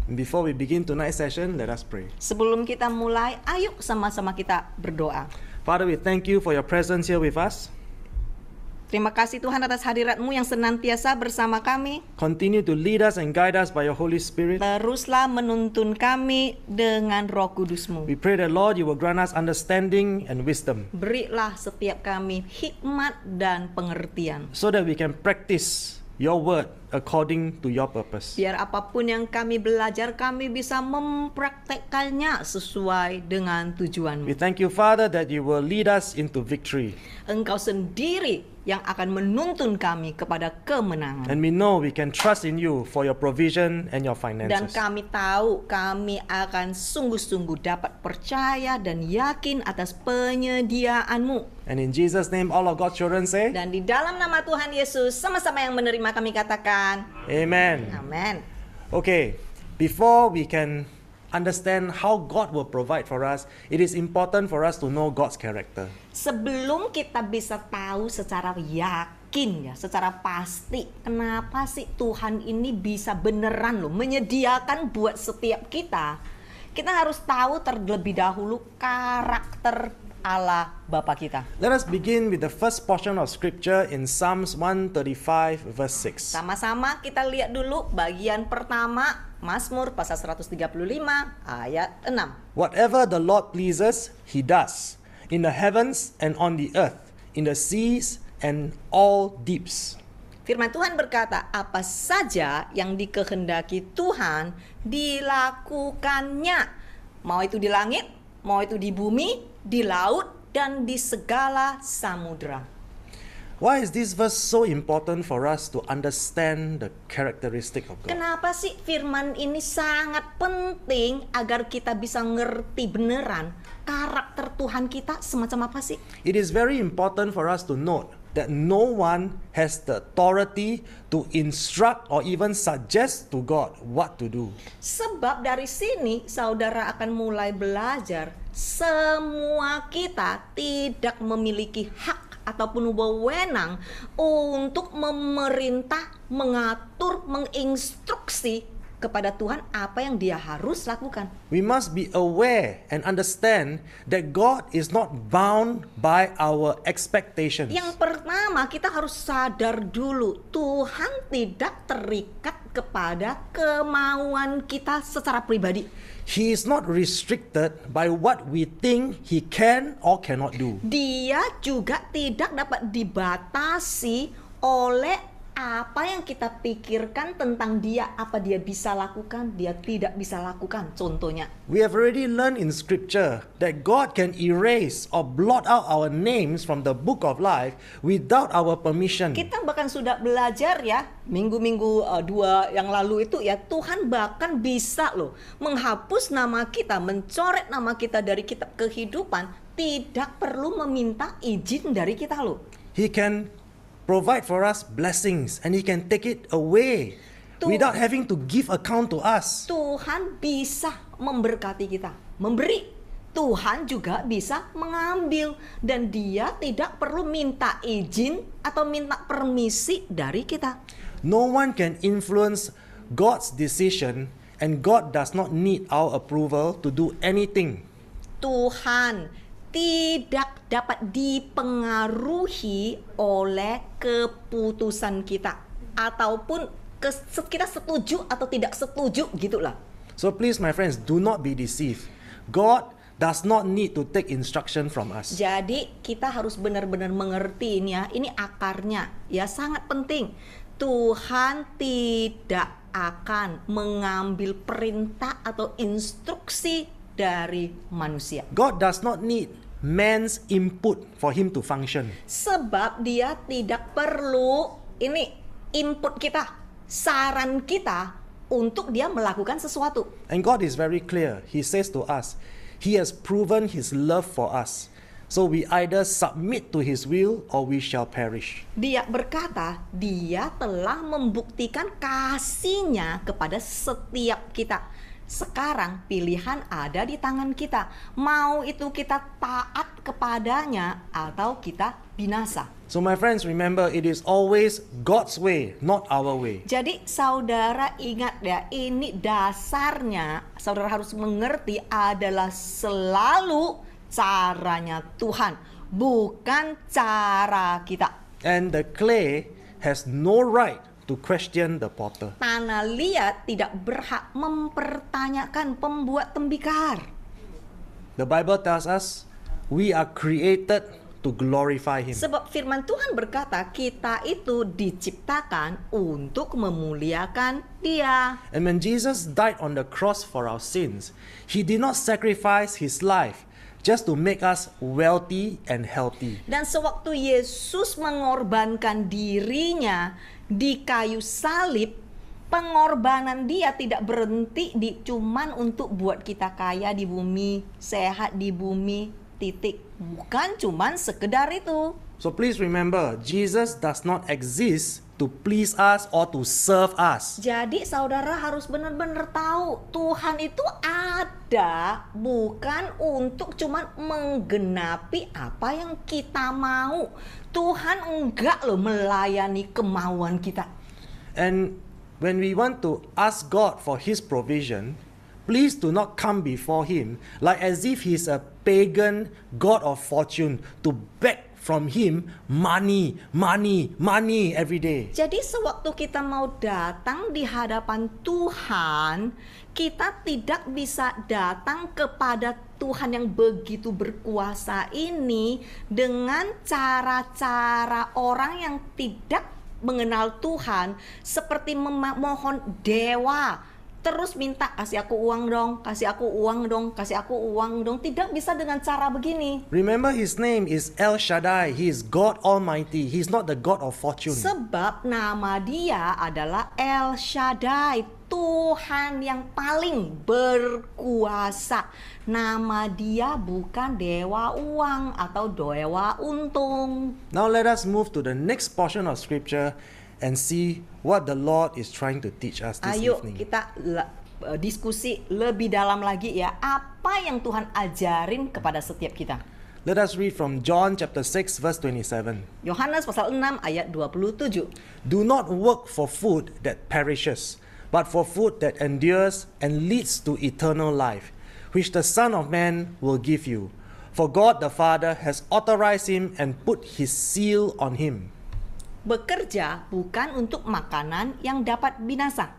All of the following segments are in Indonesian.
Before we begin tonight's session, let us pray. Sebelum kita mulai, ayo sama-sama kita berdoa. Father, we thank you for your presence here with us. Terima kasih Tuhan atas hadirat-Mu yang senantiasa bersama kami. Continue to lead us and guide us by your Holy Spirit. Teruslah menuntun kami dengan Roh Kudus-Mu. We pray that, Lord, you will grant us understanding and wisdom Berilah setiap kami hikmat dan pengertian, so that we can practice your word according to your purpose. biar apapun yang kami belajar, kami bisa mempraktekkannya sesuai dengan We tujuan-Mu. thank you, Father, that you will lead us into victory. Engkau sendiri yang akan menuntun kami kepada kemenangan. And we know we can trust in you for your provision and your Dan finances. kami tahu kami akan sungguh-sungguh dapat percaya dan yakin atas penyediaan-Mu. And in Jesus' name, all of God's children say, Dan di dalam nama Tuhan Yesus, sama-sama yang menerima kami katakan, Amen. amin. Okay, before we can understand how God will provide for us, it is important for us to know God's character. Sebelum kita bisa tahu secara yakin ya, secara pasti, kenapa sih Tuhan ini bisa beneran loh menyediakan buat setiap kita, kita harus tahu terlebih dahulu karakter Allah Bapa kita. Let us begin with the first portion of scripture in Psalms 135 verse 6. Sama-sama kita lihat dulu bagian pertama, Mazmur pasal 135 ayat 6. Whatever the Lord pleases, he does, in the heavens and on the earth, in the seas and all deeps. Firman Tuhan berkata, apa saja yang dikehendaki Tuhan dilakukannya. Mau itu di langit, mau itu di bumi, di laut, dan di segala samudra. Why is this verse so important for us to understand the characteristic of God? Kenapa sih firman ini sangat penting agar kita bisa ngerti beneran karakter Tuhan kita semacam apa sih? It is very important for us to note that no one has the authority to instruct or even suggest to God what to do. Sebab dari sini saudara akan mulai belajar, semua kita tidak memiliki hak ataupun wewenang untuk memerintah, mengatur, menginstruksi kepada Tuhan apa yang dia harus lakukan. We must be aware and understand that God is not bound by our expectations. Yang pertama kita harus sadar dulu, Tuhan tidak terikat kepada kemauan kita secara pribadi. He is not restricted by what we think he can or cannot do. Dia juga tidak dapat dibatasi oleh apa yang kita pikirkan tentang dia, apa dia bisa lakukan, dia tidak bisa lakukan. Contohnya, We have already learned in scripture that God can erase or blot out our names from the book of life without our permission. kita bahkan sudah belajar ya, minggu-minggu 2 yang lalu itu ya, Tuhan bahkan bisa loh menghapus nama kita, mencoret nama kita dari kitab kehidupan, tidak perlu meminta izin dari kita loh. He can provide for us blessings and he can take it away without having to give account to us. Tuhan bisa memberkati kita, memberi. Tuhan juga bisa mengambil, dan dia tidak perlu minta izin atau minta permisi dari kita. No one can influence God's decision and God does not need our approval to do anything. Tuhan tidak dapat dipengaruhi oleh keputusan kita ataupun kita setuju atau tidak setuju gitulah. So please my friends, do not be deceived. God does not need to take instruction from us. Jadi kita harus benar-benar mengerti ini ya, ini akarnya ya, sangat penting. Tuhan tidak akan mengambil perintah atau instruksi dari manusia. God does not need man's input for him to function. Sebab dia tidak perlu ini input kita, saran kita untuk dia melakukan sesuatu. And God is very clear. He says to us, He has proven His love for us. So we either submit to His will or we shall perish. Dia berkata, dia telah membuktikan kasihnya kepada setiap kita. Sekarang pilihan ada di tangan kita. Mau itu kita taat kepadanya atau kita binasa. So my friends, remember, it is always God's way, not our way. Jadi saudara ingat ya, ini dasarnya saudara harus mengerti adalah selalu caranya Tuhan, bukan cara kita. And the clay has no right to question the potter. Tanah liat tidak berhak mempertanyakan pembuat tembikar. The Bible tells us we are created to glorify Him. Sebab firman Tuhan berkata kita itu diciptakan untuk memuliakan Dia. And when Jesus died on the cross for our sins, He did not sacrifice His life just to make us wealthy and healthy. Dan sewaktu Yesus mengorbankan dirinya di kayu salib, pengorbanan Dia tidak berhenti di cuman untuk buat kita kaya di bumi, sehat di bumi, titik. Bukan cuman sekedar itu. So please remember, Jesus does not exist to please us or to serve us. Jadi saudara harus benar-benar tahu Tuhan itu ada bukan untuk cuman menggenapi apa yang kita mau. Tuhan enggak loh melayani kemauan kita. And when we want to ask God for His provision, please do not come before Him like as if He's a pagan god of fortune to beg from Him money every day. Jadi sewaktu kita mau datang di hadapan Tuhan, kita tidak bisa datang kepada Tuhan yang begitu berkuasa ini dengan cara-cara orang yang tidak mengenal Tuhan, seperti memohon dewa. Terus minta, kasih aku uang dong, kasih aku uang dong, kasih aku uang dong. Tidak bisa dengan cara begini. Remember, His name is El Shaddai. He is God Almighty. He's not the God of fortune. Sebab nama Dia adalah El Shaddai, Tuhan yang paling berkuasa. Nama Dia bukan dewa uang atau dewa untung. Now let us move to the next portion of scripture and see what the Lord is trying to teach us this Ayo evening. kita diskusi lebih dalam lagi ya. Apa yang Tuhan ajarin kepada setiap kita. Let us read from John chapter 6 verse 27. Yohanes pasal 6 ayat 27. Do not work for food that perishes, but for food that endures and leads to eternal life, which the Son of Man will give you. For God the Father has authorized him and put his seal on him. Bekerja bukan untuk makanan yang dapat binasa,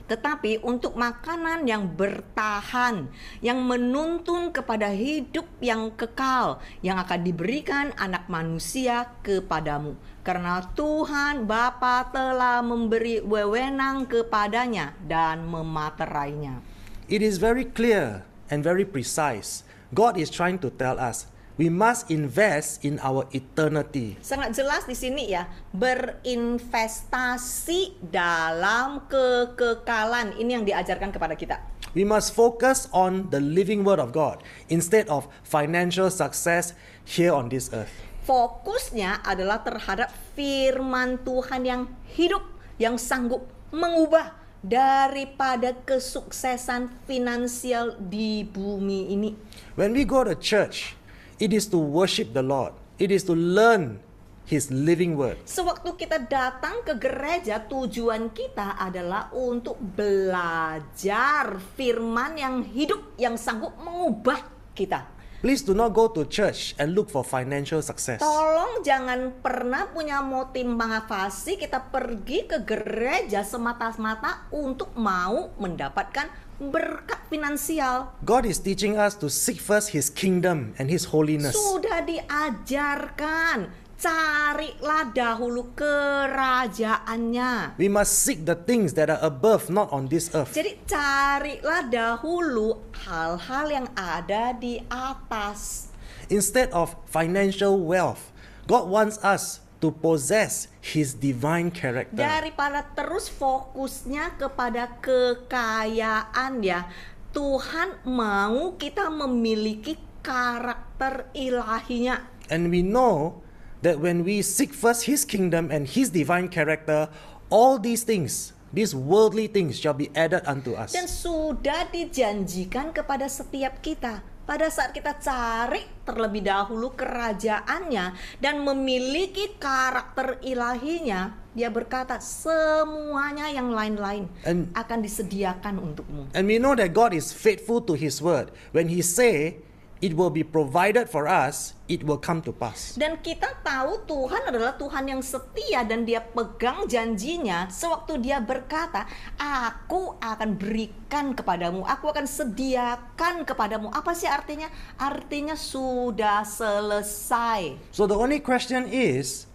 tetapi untuk makanan yang bertahan, yang menuntun kepada hidup yang kekal, yang akan diberikan anak manusia kepadamu. Karena Tuhan Bapa telah memberi wewenang kepadanya dan mematerainya. It is very clear and very precise. God is trying to tell us we must invest in our eternity. Sangat jelas di sini ya, berinvestasi dalam kekekalan. Ini yang diajarkan kepada kita. We must focus on the living word of God instead of financial success here on this earth. Fokusnya adalah terhadap firman Tuhan yang hidup, yang sanggup mengubah daripada kesuksesan finansial di bumi ini. When we go to church, it is to worship the Lord. It is to learn His living word. Sewaktu kita datang ke gereja, tujuan kita adalah untuk belajar firman yang hidup, yang sanggup mengubah kita. Please do not go to church and look for financial success. Tolong jangan pernah punya motivasi kita pergi ke gereja semata-mata untuk mau mendapatkan berkat finansial. God is teaching us to seek first His kingdom and His holiness. Sudah diajarkan, carilah dahulu kerajaannya. We must seek the things that are above, not on this earth. Jadi carilah dahulu hal-hal yang ada di atas. Instead of financial wealth, God wants us to possess His divine character. Daripada terus fokusnya kepada kekayaan ya, Tuhan mau kita memiliki karakter ilahinya. And we know that when we seek first His kingdom and His divine character, all these things, these worldly things shall be added unto us. Dan sudah dijanjikan kepada setiap kita Pada saat kita cari terlebih dahulu kerajaannya dan memiliki karakter ilahinya, dia berkata semuanya yang lain-lain And- akan disediakan untukmu. And we know that God is faithful to His word. When He say it will be provided for us, it will come to pass. Dan kita tahu Tuhan adalah Tuhan yang setia dan dia pegang janjinya sewaktu dia berkata, aku akan berikan kepadamu, aku akan sediakan kepadamu. Apa sih artinya? Artinya sudah selesai. So the only question is,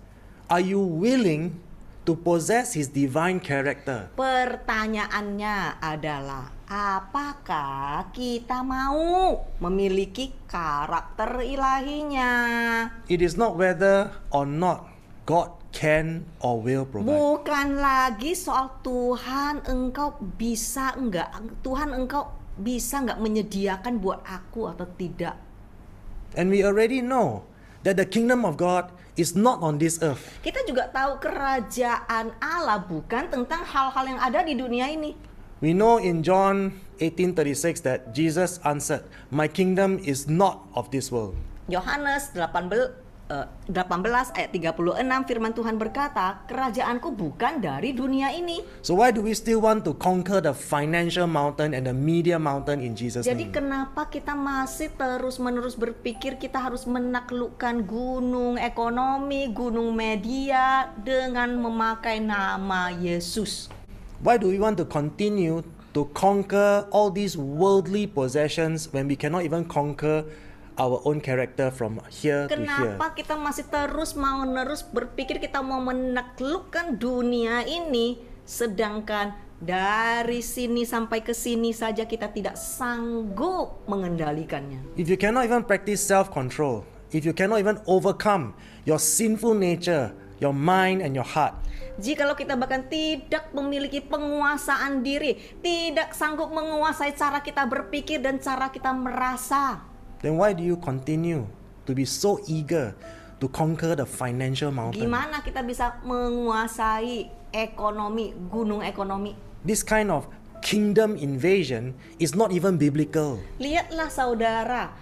are you willing to possess His divine character? Pertanyaannya adalah, apakah kita mau memiliki karakter ilahinya? It is not whether or not God can or will provide. Bukan lagi soal Tuhan engkau bisa enggak, Tuhan engkau bisa enggak menyediakan buat aku atau tidak. And we already know that the kingdom of God is not on this earth. Kita juga tahu kerajaan Allah bukan tentang hal-hal yang ada di dunia ini. We know in John 18:36 that Jesus answered, "My kingdom is not of this world." Yohanes 18 ayat 36 firman Tuhan berkata, kerajaanku bukan dari dunia ini. So why do we still want to conquer the financial mountain and the media mountain in Jesus' Jadi name? kenapa kita masih terus-menerus berpikir kita harus menaklukkan gunung ekonomi, gunung media dengan memakai nama Yesus? Why do we want to continue to conquer all these worldly possessions when we cannot even conquer our own character from here to here? Kenapa kita masih terus-menerus berpikir kita mau menaklukkan dunia ini, sedangkan dari sini sampai ke sini saja kita tidak sanggup mengendalikannya? If you cannot even practice self-control, if you cannot even overcome your sinful nature, your mind and your heart, Jikalau kita bahkan tidak memiliki penguasaan diri, tidak sanggup menguasai cara kita berpikir dan cara kita merasa, then why do you continue to be so eager to conquer the financial mountain? gimana kita bisa menguasai ekonomi, gunung ekonomi? This kind of kingdom invasion is not even biblical. Lihatlah saudara,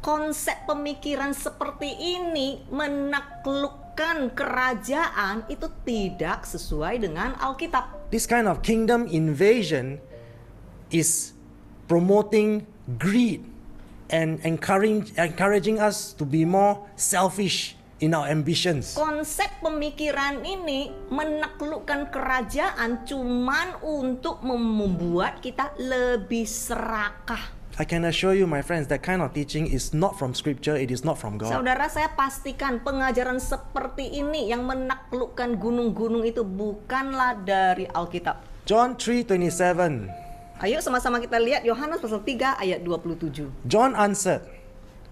konsep pemikiran seperti ini menaklukkan kerajaan itu tidak sesuai dengan Alkitab. This kind of kingdom invasion is promoting greed and encouraging us to be more selfish in our ambitions. Konsep pemikiran ini menaklukkan kerajaan cuman untuk membuat kita lebih serakah. I can assure you, my friends, that kind of teaching is not from Scripture, it is not from God. Saudara, saya pastikan pengajaran seperti ini yang menaklukkan gunung-gunung itu bukanlah dari Alkitab. John 3:27. Ayo sama-sama kita lihat Yohanes pasal 3 ayat 27. John answered,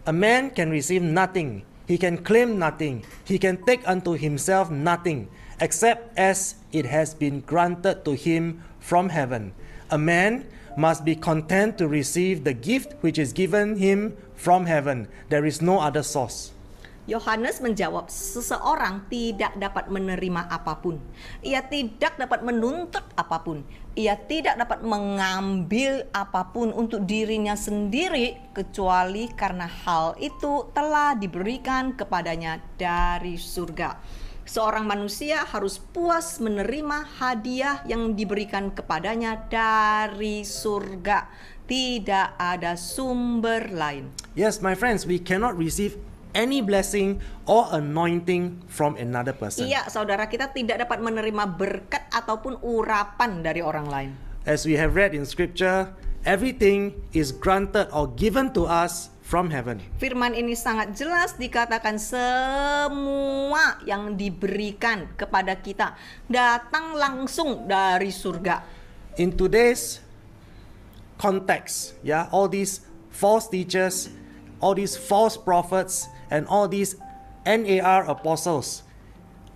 "A man can receive nothing, he can claim nothing, he can take unto himself nothing, except as it has been granted to him from heaven. A man must be content to receive the gift which is given him from heaven. There is no other source." Yohanes menjawab, seseorang tidak dapat menerima apapun. Ia tidak dapat menuntut apapun. Ia tidak dapat mengambil apapun untuk dirinya sendiri kecuali karena hal itu telah diberikan kepadanya dari surga. Seorang manusia harus puas menerima hadiah yang diberikan kepadanya dari surga. Tidak ada sumber lain. Yes, my friends, we cannot receive any blessing or anointing from another person. Iya, saudara, kita tidak dapat menerima berkat ataupun urapan dari orang lain. As we have read in Scripture, everything is granted or given to us from heaven. Firman ini sangat jelas dikatakan semua yang diberikan kepada kita datang langsung dari surga. In today's context, all these false teachers, all these false prophets, and all these NAR apostles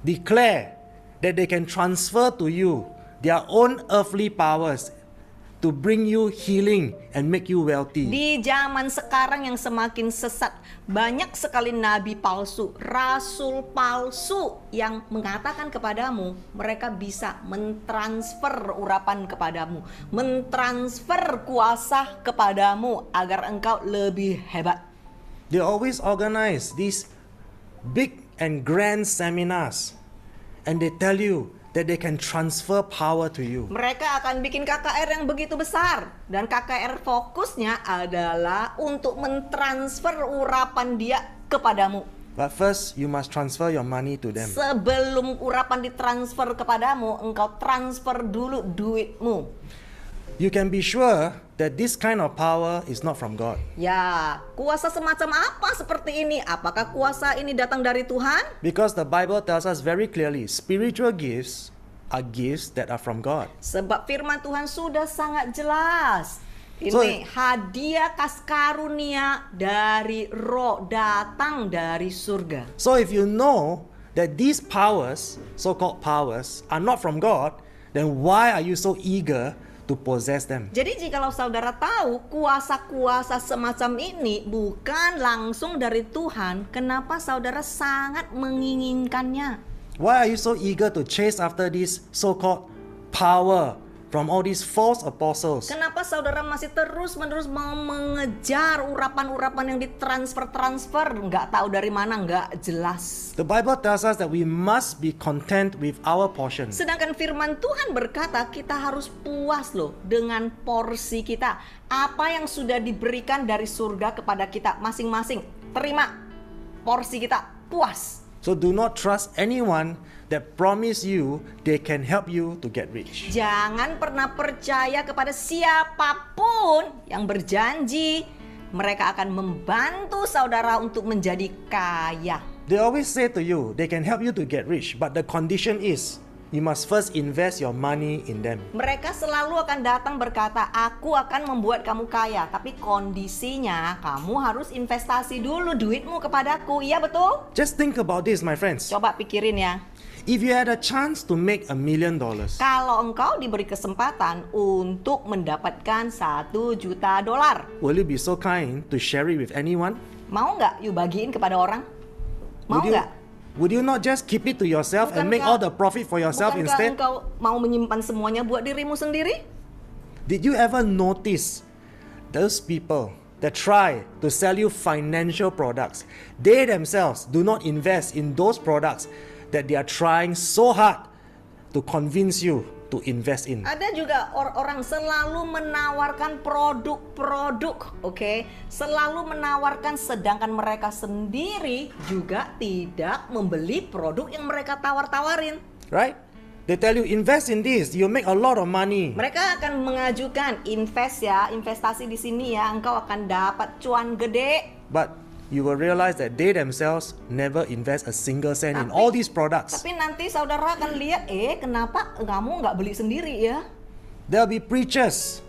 declare that they can transfer to you their own earthly powers to to bring you healing and make you wealthy. Di zaman sekarang yang semakin sesat, banyak sekali nabi palsu, rasul palsu yang mengatakan kepadamu mereka bisa mentransfer urapan kepadamu, mentransfer kuasa kepadamu agar engkau lebih hebat. They always organize these big and grand seminars, and they tell you that they can transfer power to you. Mereka akan bikin KKR yang begitu besar, dan KKR fokusnya adalah untuk mentransfer urapan dia kepadamu. But first, you must transfer your money to them. Sebelum urapan ditransfer kepadamu, engkau transfer dulu duitmu. You can be sure that this kind of power is not from God. Ya, kuasa semacam apa seperti ini? Apakah kuasa ini datang dari Tuhan? Because the Bible tells us very clearly, spiritual gifts are gifts that are from God. Sebab firman Tuhan sudah sangat jelas. So- Ini hadiah karunia dari roh, datang dari surga. So if you know that these powers, so-called powers, are not from God, then why are you so eager to possess them? Jadi jikalau saudara tahu kuasa-kuasa semacam ini bukan langsung dari Tuhan, kenapa saudara sangat menginginkannya? Why are you so eager to chase after this so-called power from all these false apostles? Kenapa saudara masih terus-menerus mau mengejar urapan-urapan yang ditransfer-transfer, nggak tahu dari mana, nggak jelas. The Bible tells us that we must be content with our portion. Sedangkan firman Tuhan berkata kita harus puas loh dengan porsi kita. Apa yang sudah diberikan dari surga kepada kita masing-masing. Terima porsi kita, puas. So do not trust anyone that promise you they can help you to get rich. Jangan pernah percaya kepada siapapun yang berjanji mereka akan membantu saudara untuk menjadi kaya. They always say to you they can help you to get rich, but the condition is you must first invest your money in them. Mereka selalu akan datang berkata, aku akan membuat kamu kaya. Tapi kondisinya kamu harus investasi dulu duitmu kepadaku. Iya betul? Just think about this, my friends. Coba pikirin ya. If you had a chance to make $1 million, Kalau engkau diberi kesempatan untuk mendapatkan $1 juta, will you be so kind to share it with anyone? mau nggak you bagiin kepada orang? Mau nggak? Would you not just keep it to yourself and make all the profit for yourself Bukankah instead? engkau mau menyimpan semuanya buat dirimu sendiri? Did you ever notice those people that try to sell you financial products? They themselves do not invest in those products that they are trying so hard to convince you to invest in. Ada juga orang selalu menawarkan produk-produk, oke? Selalu menawarkan sedangkan mereka sendiri juga tidak membeli produk yang mereka tawar-tawarin. Right? They tell you invest in this, you'll make a lot of money. Mereka akan mengajukan investasi di sini ya, engkau akan dapat cuan gede. But you will realize that they themselves never invest a single cent in all these products. Tapi nanti saudara akan lihat, kenapa kamu nggak beli sendiri ya? There'll be preachers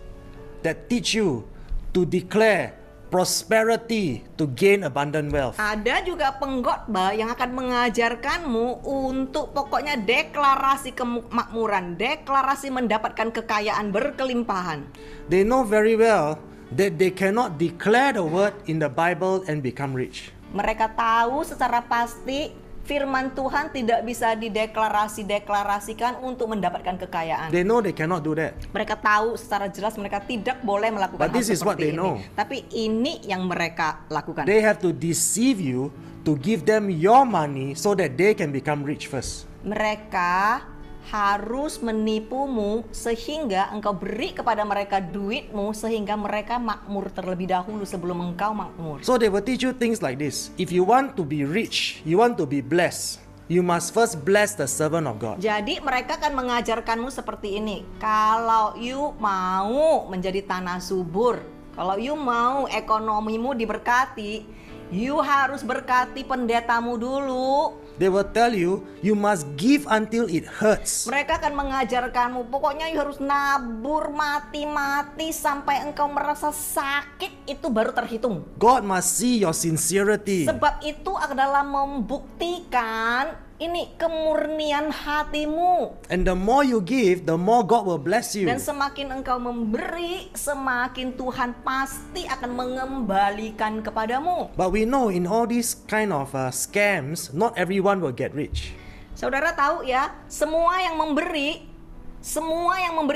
that teach you to declare prosperity to gain abundant wealth. Ada juga pengkhotbah yang akan mengajarkanmu untuk pokoknya deklarasi kemakmuran, deklarasi mendapatkan kekayaan berkelimpahan. They know very well that they cannot declare the word in the Bible and become rich. Mereka tahu secara pasti firman Tuhan tidak bisa dideklarasikan untuk mendapatkan kekayaan. They know they cannot do that. Mereka tahu secara jelas mereka tidak boleh melakukan But hal this is what seperti they ini. know. Tapi ini yang mereka lakukan. They have to deceive you to give them your money so that they can become rich first. Mereka harus menipumu sehingga engkau beri kepada mereka duitmu sehingga mereka makmur terlebih dahulu sebelum engkau makmur. So they will teach you things like this. If you want to be rich, you want to be blessed, you must first bless the servant of God. Jadi mereka akan mengajarkanmu seperti ini. Kalau you mau menjadi tanah subur, kalau you mau ekonomimu diberkati, you harus berkati pendetamu dulu. They will tell you, you must give until it hurts. Mereka akan mengajarkanmu, pokoknya you harus nabur mati-mati sampai engkau merasa sakit, itu baru terhitung. God must see your sincerity. Sebab itu adalah membuktikan ini kemurnian hatimu. And the more you give, the more God will bless you. Dan semakin engkau memberi, semakin Tuhan pasti akan mengembalikan kepadamu. But we know in all these kind of scams, not everyone will get rich. Saudara tahu ya, semua yang memberi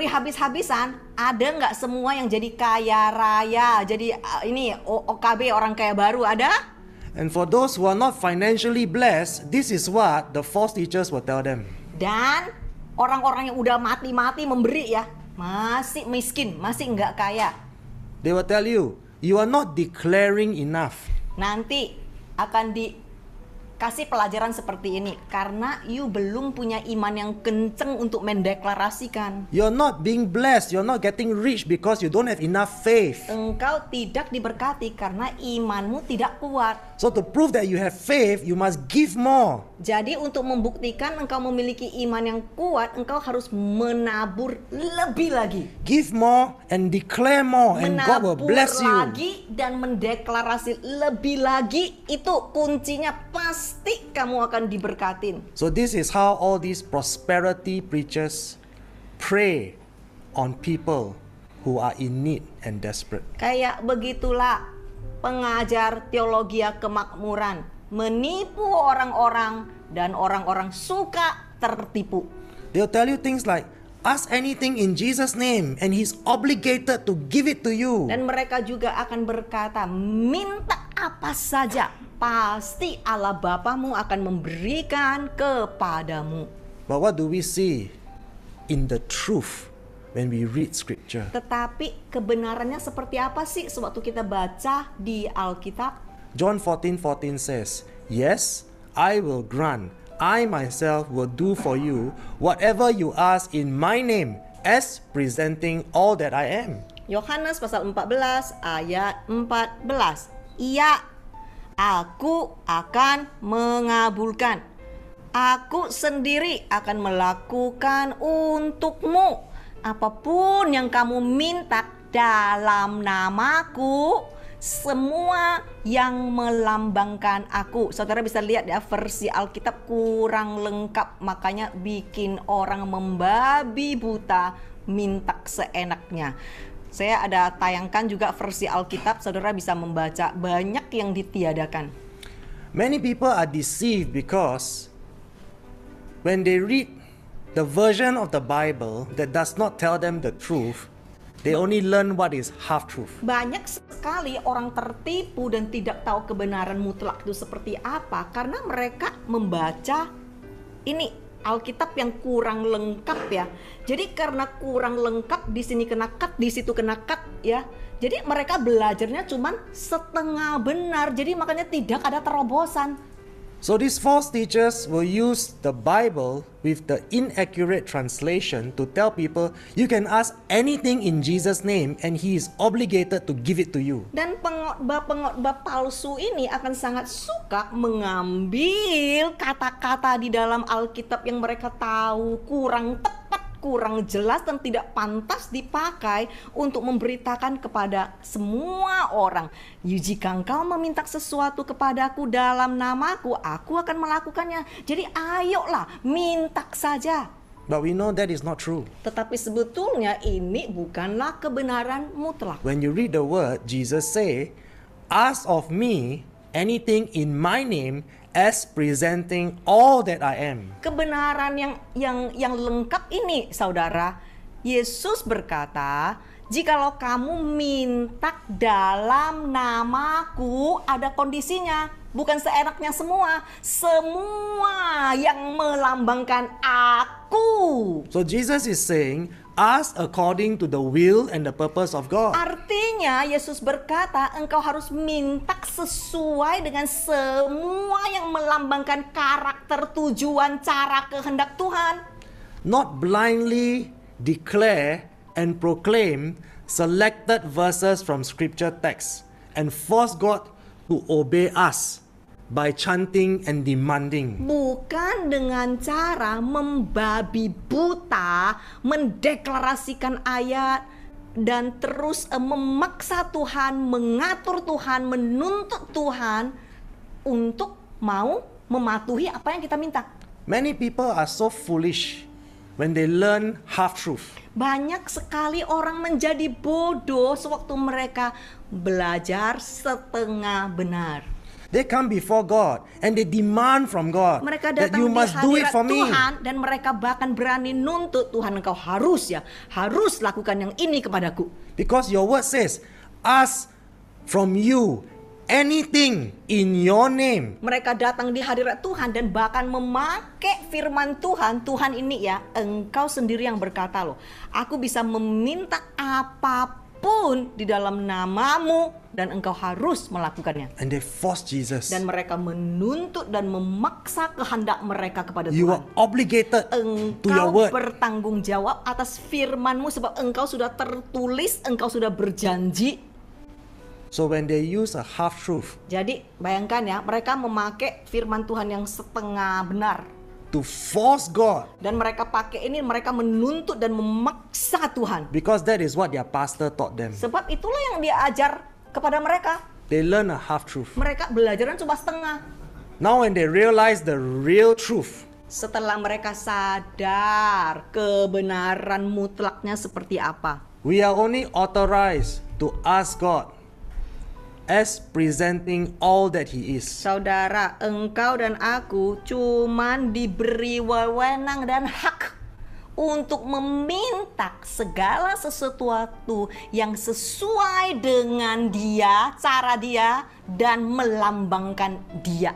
habis-habisan, ada nggak semua yang jadi kaya raya, jadi ini OKB, orang kaya baru, ada? And for those who are not financially blessed, this is what the false teachers will tell them. Dan orang-orang yang udah mati-mati memberi ya, masih miskin, masih nggak kaya. They will tell you, you are not declaring enough. Nanti akan dikasih pelajaran seperti ini, karena you belum punya iman yang kenceng untuk mendeklarasikan. You're not being blessed, you're not getting rich because you don't have enough faith. Engkau tidak diberkati karena imanmu tidak kuat. So to prove that you have faith, you must give more. Jadi untuk membuktikan engkau memiliki iman yang kuat, engkau harus menabur lebih lagi. Give more and declare more, and God will bless Menabur you. lagi dan mendeklarasi lebih lagi, itu kuncinya, pasti kamu akan diberkatin. So this is how all these prosperity preachers prey on people who are in need and desperate. Kayak begitulah pengajar teologi kemakmuran menipu orang-orang dan orang-orang suka tertipu. They'll tell you things like, ask anything in Jesus' name and He's obligated to give it to you. Dan mereka juga akan berkata, minta apa saja, pasti Allah Bapamu akan memberikan kepadamu. But what do we see in the truth when we read scripture? Tetapi kebenarannya seperti apa sih sewaktu kita baca di Alkitab? John 14:14 says, yes, I will grant, I myself will do for you whatever you ask in my name, as presenting all that I am. Yohanes pasal 14 ayat 14. Iya, aku akan mengabulkan. Aku sendiri akan melakukan untukmu apapun yang kamu minta dalam namaku, semua yang melambangkan aku. Saudara bisa lihat ya, versi Alkitab kurang lengkap, makanya bikin orang membabi buta minta seenaknya. Saya ada tayangkan juga versi Alkitab, saudara bisa membaca, banyak yang ditiadakan. Many people are deceived because when they read the version of the Bible that does not tell them the truth, they only learn what is half truth. Banyak sekali orang tertipu dan tidak tahu kebenaran mutlak itu seperti apa karena mereka membaca ini Alkitab yang kurang lengkap ya. Jadi karena kurang lengkap, di sini kena cut, di situ kena cut ya. Jadi mereka belajarnya cuman setengah benar. Jadi makanya tidak ada terobosan. So these false teachers will use the Bible with the inaccurate translation to tell people you can ask anything in Jesus' name and He is obligated to give it to you. Dan pengkhotbah palsu ini akan sangat suka mengambil kata-kata di dalam Alkitab yang mereka tahu kurang tepat, kurang jelas dan tidak pantas dipakai untuk memberitakan kepada semua orang. Jika engkau meminta sesuatu kepadaku dalam namaku, aku akan melakukannya. Jadi ayolah, minta saja. But we know that is not true. Tetapi sebetulnya ini bukanlah kebenaran mutlak. When you read the word, Jesus say, ask of me anything in my name as presenting all that I am. Kebenaran yang lengkap ini, saudara, Yesus berkata, jikalau kamu minta dalam namaku, ada kondisinya, bukan seenaknya semua yang melambangkan aku. So Jesus is saying, ask according to the will and the purpose of God. Artinya Yesus berkata, engkau harus minta sesuai dengan semua yang melambangkan karakter, tujuan, cara, kehendak Tuhan. Not blindly declare and proclaim selected verses from scripture text and force God to obey us by chanting and demanding. Bukan dengan cara membabi buta, mendeklarasikan ayat dan terus memaksa Tuhan, mengatur Tuhan, menuntut Tuhan untuk mau mematuhi apa yang kita minta. Many people are so foolish when they learn half-truth. Banyak sekali orang menjadi bodoh sewaktu mereka belajar setengah benar. They come before God and they demand from God Mereka that datang you di must do it hadirat for me. Tuhan dan mereka bahkan berani nuntut Tuhan, engkau harus lakukan yang ini kepadaku. Because your word says, ask from you anything in your name. Mereka datang di hadirat Tuhan dan bahkan memakai firman Tuhan. Tuhan ini ya, engkau sendiri yang berkata loh, aku bisa meminta apapun di dalam namamu dan engkau harus melakukannya. And they force Jesus. Dan mereka menuntut dan memaksa kehendak mereka kepada You are Tuhan. obligated to your Engkau word. bertanggung jawab atas firmanmu sebab engkau sudah tertulis, engkau sudah berjanji. So when they use a half-truth Jadi bayangkan ya, mereka memakai firman Tuhan yang setengah benar. to force God, Dan mereka pakai ini, mereka menuntut dan memaksa Tuhan. because that is what their pastor taught them. Sebab itulah yang dia ajar kepada mereka. They learn a half-truth. Mereka belajarnya cuma setengah. Now when they realize the real truth, Setelah mereka sadar kebenaran mutlaknya seperti apa, we are only authorized to ask God as presenting all that He is. saudara, engkau dan aku cuman diberi wewenang dan hak untuk meminta segala sesuatu yang sesuai dengan Dia, cara Dia, dan melambangkan Dia.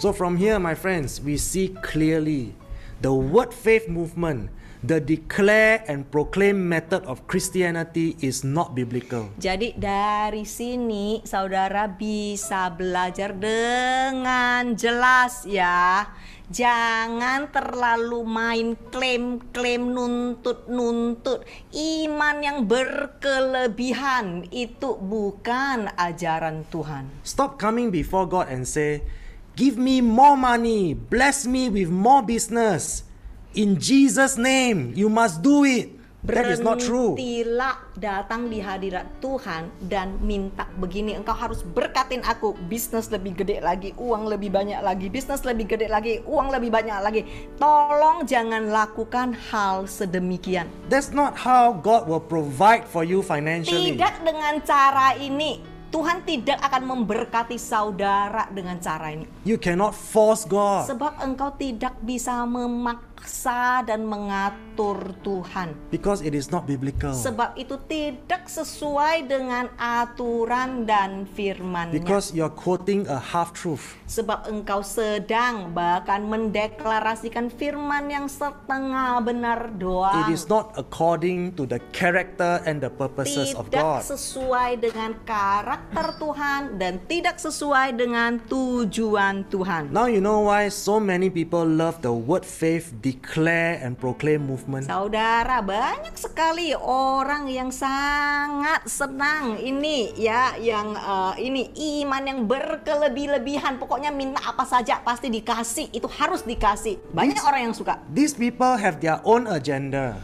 So from here, my friends, we see clearly the word faith movement, the declare and proclaim method of Christianity is not biblical. Jadi dari sini saudara bisa belajar dengan jelas ya. Jangan terlalu main klaim-klaim, nuntut-nuntut. Iman yang berkelebihan itu bukan ajaran Tuhan. Stop coming before God and say, give me more money, bless me with more business. In Jesus' name, you must do it. That is not true. Berhentilah datang di hadirat Tuhan dan minta begini, engkau harus berkatin aku, bisnis lebih gede lagi, uang lebih banyak lagi, bisnis lebih gede lagi, uang lebih banyak lagi. Tolong jangan lakukan hal sedemikian. That's not how God will provide for you financially. Tidak dengan cara ini. Tuhan tidak akan memberkati saudara dengan cara ini. You cannot force God. Sebab engkau tidak bisa memaksa dan mengatur Tuhan. Because it is not biblical. Sebab itu tidak sesuai dengan aturan dan firman-Nya. Because you're quoting a half-truth. Sebab engkau sedang bahkan mendeklarasikan firman yang setengah benar doang. It is not according to the character and the purposes of Tidak God. sesuai dengan karakter Tuhan dan tidak sesuai dengan tujuan Tuhan. Now you know why so many people love the word faith, declare and proclaim movement. Saudara, banyak sekali orang yang sangat senang ini ya, yang ini iman yang berkelebih-lebihan. Pokoknya minta apa saja pasti dikasih, itu harus dikasih. Banyak orang yang suka. These people have their own agenda.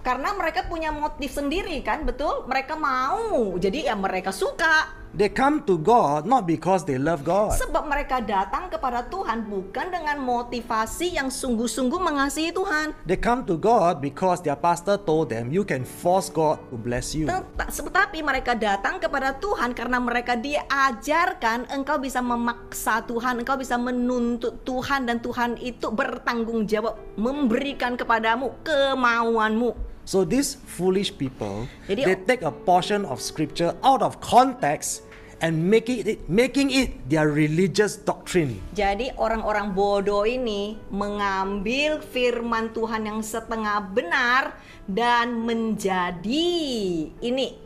Karena mereka punya motif sendiri kan, betul? Mereka mau, jadi ya mereka suka. They come to God not because they love God. Sebab mereka datang kepada Tuhan bukan dengan motivasi yang sungguh-sungguh mengasihi Tuhan. They come to God because their pastor told them you can force God to bless you. Tetapi mereka datang kepada Tuhan karena mereka diajarkan engkau bisa memaksa Tuhan, engkau bisa menuntut Tuhan, dan Tuhan itu bertanggung jawab memberikan kepadamu kemauanmu. So these foolish people, Jadi- they take a portion of scripture out of context and making it their religious doctrine. Jadi orang-orang bodoh ini mengambil firman Tuhan yang setengah benar dan menjadi ini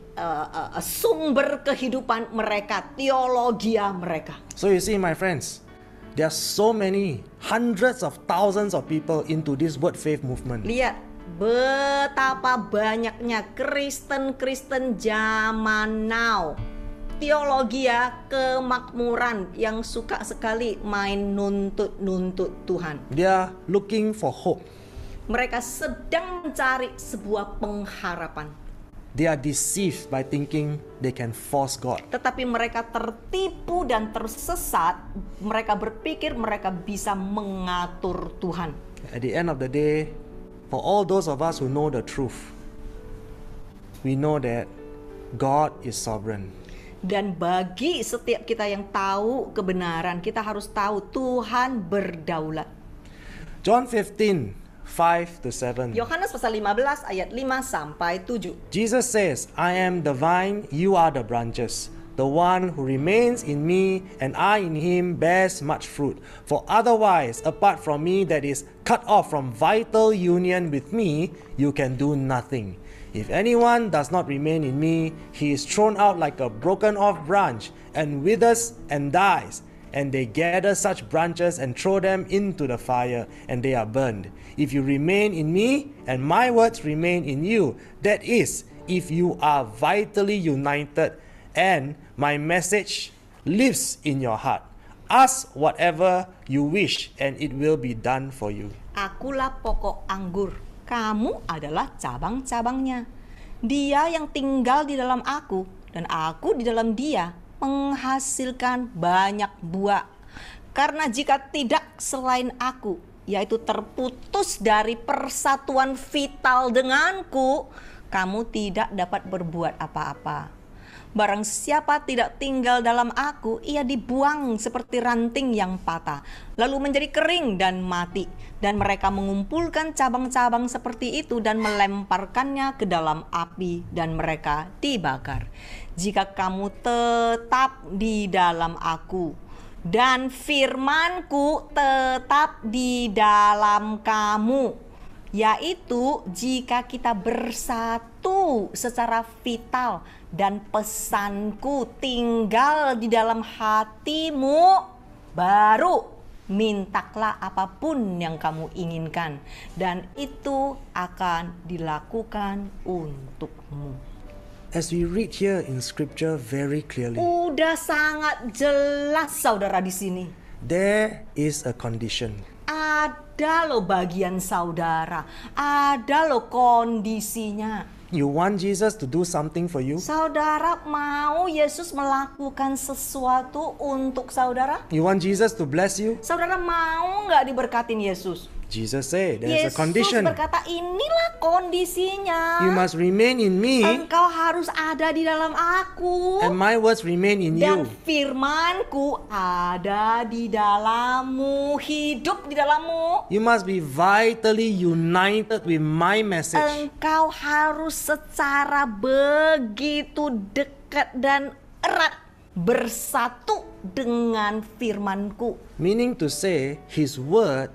sumber kehidupan mereka, teologia mereka. So you see, my friends, there are so many hundreds of thousands of people into this word faith movement. Lihat betapa banyaknya Kristen-Kristen zaman now, teologia kemakmuran yang suka sekali main nuntut-nuntut Tuhan. They are looking for hope. Mereka sedang mencari sebuah pengharapan. they are deceived by thinking they can force God. Tetapi mereka tertipu dan tersesat, mereka berpikir mereka bisa mengatur Tuhan. At the end of the day, for all those of us who know the truth, we know that God is sovereign. Dan bagi setiap kita yang tahu kebenaran, kita harus tahu Tuhan berdaulat. John 15, 5-7. Yohanes pasal 15 ayat 5 sampai 7. Jesus says, I am the vine, you are the branches. The one who remains in me and I in him bears much fruit. For otherwise, apart from me that is cut off from vital union with me, you can do nothing. If anyone does not remain in me, he is thrown out like a broken off branch and withers and dies. And they gather such branches and throw them into the fire, and they are burned. If you remain in me, and my words remain in you, that is, if you are vitally united, and my message lives in your heart, ask whatever you wish, and it will be done for you. Akulah pokok anggur, kamu adalah cabang-cabangnya. Dia yang tinggal di dalam aku, dan aku di dalam dia, menghasilkan banyak buah. Karena jika tidak selain aku, yaitu terputus dari persatuan vital denganku, kamu tidak dapat berbuat apa-apa. Barang siapa tidak tinggal dalam aku, ia dibuang seperti ranting yang patah, lalu menjadi kering dan mati. Dan mereka mengumpulkan cabang-cabang seperti itu dan melemparkannya ke dalam api, dan mereka dibakar. Jika kamu tetap di dalam aku, dan firmanku tetap di dalam kamu, yaitu jika kita bersatu secara vital dan pesanku tinggal di dalam hatimu, baru mintalah apapun yang kamu inginkan, dan itu akan dilakukan untukmu. As we read here in scripture very clearly, Udah sangat jelas saudara di sini. there is a condition. Ada loh bagian saudara, ada loh kondisinya. You want Jesus to do something for you? Saudara mau Yesus melakukan sesuatu untuk saudara? You want Jesus to bless you? Saudara mau nggak diberkatin Yesus? Jesus said, there's a Yesus condition. berkata, inilah kondisinya. You must remain in me, Engkau harus ada di dalam aku, and my words remain in dan you. firmanku ada di dalammu, hidup di dalammu. You must be vitally united with my message. Engkau harus secara begitu dekat dan erat bersatu dengan firmanku. Meaning to say, His word,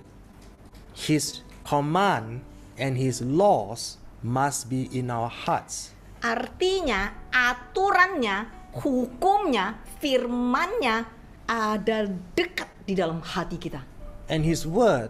His command, and His laws must be in our hearts. Artinya, aturannya, hukumnya, firmannya ada dekat di dalam hati kita. And His word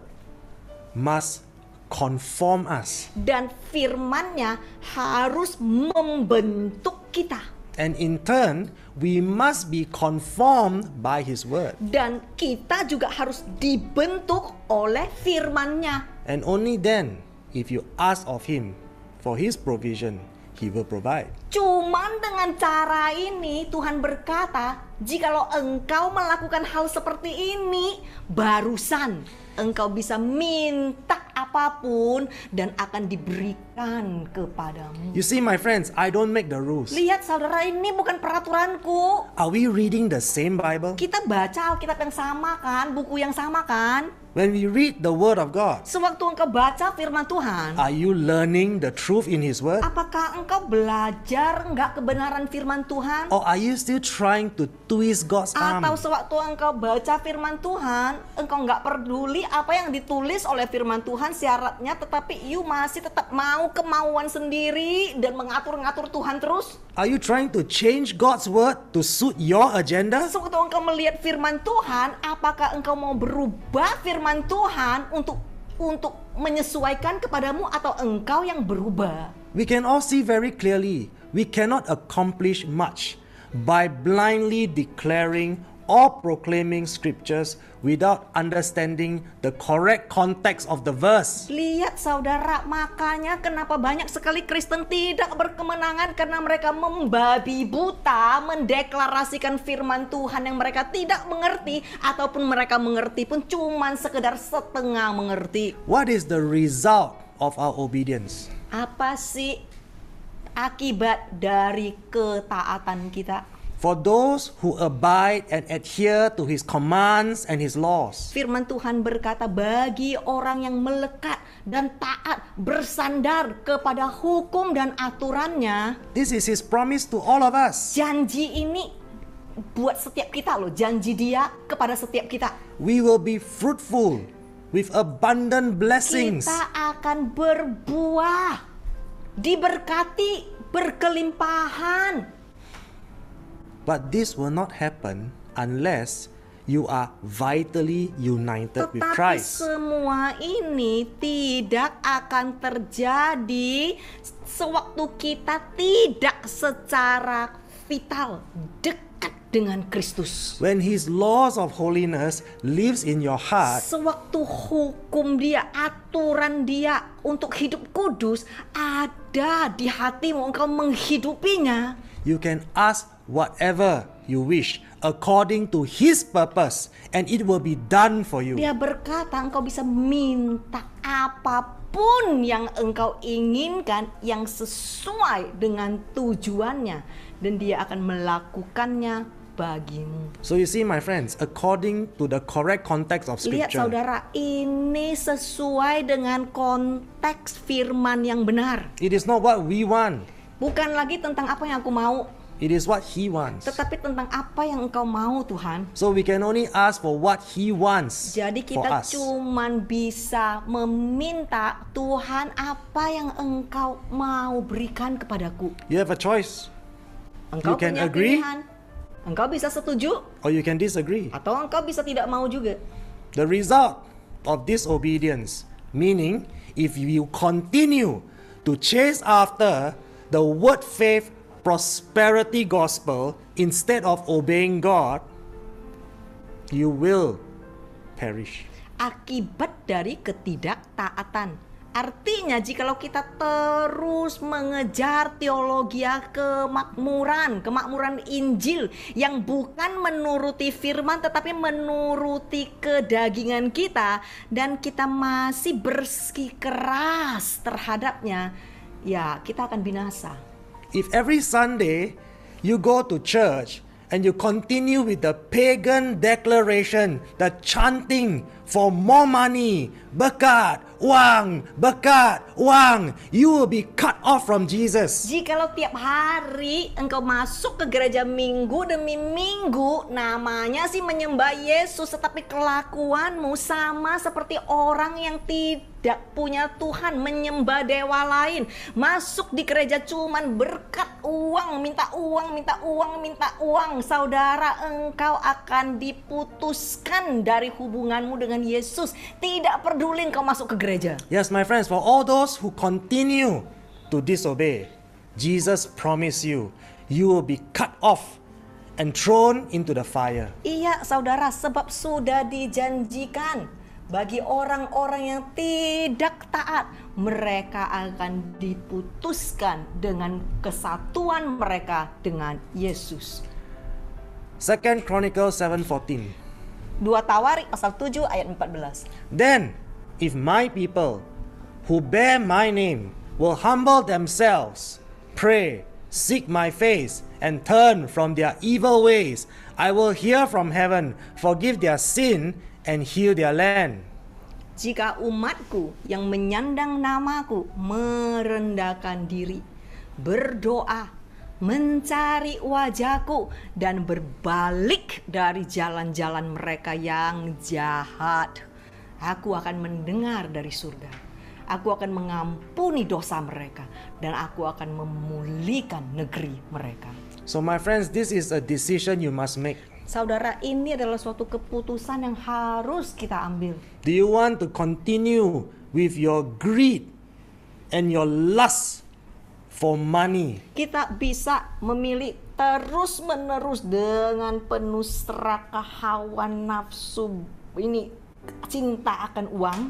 must conform us. Dan firmannya harus membentuk kita. And in turn, we must be conformed by His word. Dan kita juga harus dibentuk oleh firman-Nya. And only then, if you ask of Him for His provision, He will provide. Cuman dengan cara ini Tuhan berkata, jikalau engkau melakukan hal seperti ini, barusan engkau bisa minta apapun dan akan diberikan kepadamu. You see, my friends, I don't make the rules. Lihat saudara, ini bukan peraturanku. Are we reading the same Bible? Kita baca Alkitab yang sama kan, buku yang sama kan. When we read the Word of God, Sewaktu engkau baca firman Tuhan, are you learning the truth in His Word? apakah engkau belajar enggak kebenaran firman Tuhan? Or are you still trying to twist God's arm? Atau sewaktu engkau baca firman Tuhan, engkau enggak peduli apa yang ditulis oleh firman Tuhan syaratnya, tetapi you masih tetap mau kemauan sendiri dan mengatur-ngatur Tuhan terus? Are you trying to change God's Word to suit your agenda? Sewaktu engkau melihat firman Tuhan, apakah engkau mau berubah firman Tuhan untuk menyesuaikan kepadamu, atau engkau yang berubah? We can all see very clearly, we cannot accomplish much by blindly declaring or proclaiming scriptures without understanding the correct context of the verse. Lihat saudara, makanya kenapa banyak sekali Kristen tidak berkemenangan karena mereka membabi buta mendeklarasikan firman Tuhan yang mereka tidak mengerti, ataupun mereka mengerti pun cuman sekedar setengah mengerti. What is the result of our obedience? Apa sih akibat dari ketaatan kita? For those who abide and adhere to his commands and his laws. Firman Tuhan berkata, bagi orang yang melekat dan taat bersandar kepada hukum dan aturannya. This is his promise to all of us. Janji ini buat setiap kita loh, janji dia kepada setiap kita. We will be fruitful with abundant blessings. Kita akan berbuah, diberkati, berkelimpahan. But this will not happen unless you are vitally united with Tetapi Christ. semua ini tidak akan terjadi sewaktu kita tidak secara vital dekat dengan Kristus. When his laws of holiness lives in your heart, Sewaktu hukum dia, aturan dia untuk hidup kudus ada di hatimu, engkau menghidupinya. you can ask whatever you wish according to his purpose, and it will be done for you. Dia berkata engkau bisa minta apapun yang engkau inginkan yang sesuai dengan tujuannya, dan dia akan melakukannya bagimu. So you see, my friends, according to the correct context of Lihat scripture, saudara, ini sesuai dengan konteks firman yang benar. it is not what we want, Bukan lagi tentang apa yang aku mau, it is what he wants. tetapi tentang apa yang engkau mau, Tuhan. So we can only ask for what he wants Jadi for kita us. cuman bisa meminta, Tuhan, apa yang engkau mau berikan kepadaku. You have a choice, Engkau You can punya agree. pilihan. Engkau bisa setuju or you can disagree. atau engkau bisa tidak mau juga. The result of disobedience, meaning if you continue to chase after the word faith prosperity gospel instead of obeying God, you will perish. Akibat dari ketidaktaatan. Artinya jikalau kita terus mengejar teologi kemakmuran Injil yang bukan menuruti firman tetapi menuruti kedagingan kita, dan kita masih bersikeras terhadapnya, ya kita akan binasa. If every Sunday you go to church and you continue with the pagan declaration, the chanting for more money, berkat, uang, you will be cut off from Jesus. Jikalau tiap hari engkau masuk ke gereja minggu demi minggu, namanya sih menyembah Yesus, tetapi kelakuanmu sama seperti orang yang tidak punya Tuhan, menyembah dewa lain. Masuk di gereja cuman berkat uang, minta uang. Saudara, engkau akan diputuskan dari hubunganmu dengan Yesus. Tidak peduli engkau masuk ke gereja. Yes, my friends, for all those who continue to disobey, Jesus promised you, you will be cut off and thrown into the fire. Iya saudara, sebab sudah dijanjikan bagi orang-orang yang tidak taat, mereka akan diputuskan dengan kesatuan mereka dengan Yesus. 2 Chronicles 7:14. 2 Tawarik pasal 7 ayat 14. Then, if my people who bear my name will humble themselves, pray, seek my face, and turn from their evil ways, I will hear from heaven, forgive their sin, and heal their land. Jika umatku yang menyandang namaku merendahkan diri, berdoa, mencari wajahku, dan berbalik dari jalan-jalan mereka yang jahat, aku akan mendengar dari surga. Aku akan mengampuni dosa mereka, dan aku akan memulihkan negeri mereka. So my friends, this is a decision you must make. Saudara, ini adalah suatu keputusan yang harus kita ambil. Do you want to continue with your greed and your lust for money? Kita bisa memilih terus-menerus dengan penuh serakah hawa nafsu ini cinta akan uang,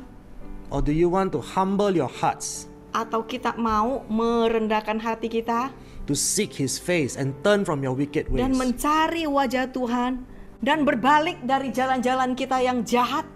or do you want to humble your hearts atau kita mau merendahkan hati kita to seek His face and turn from your wicked ways? dan mencari wajah Tuhan dan berbalik dari jalan-jalan kita yang jahat?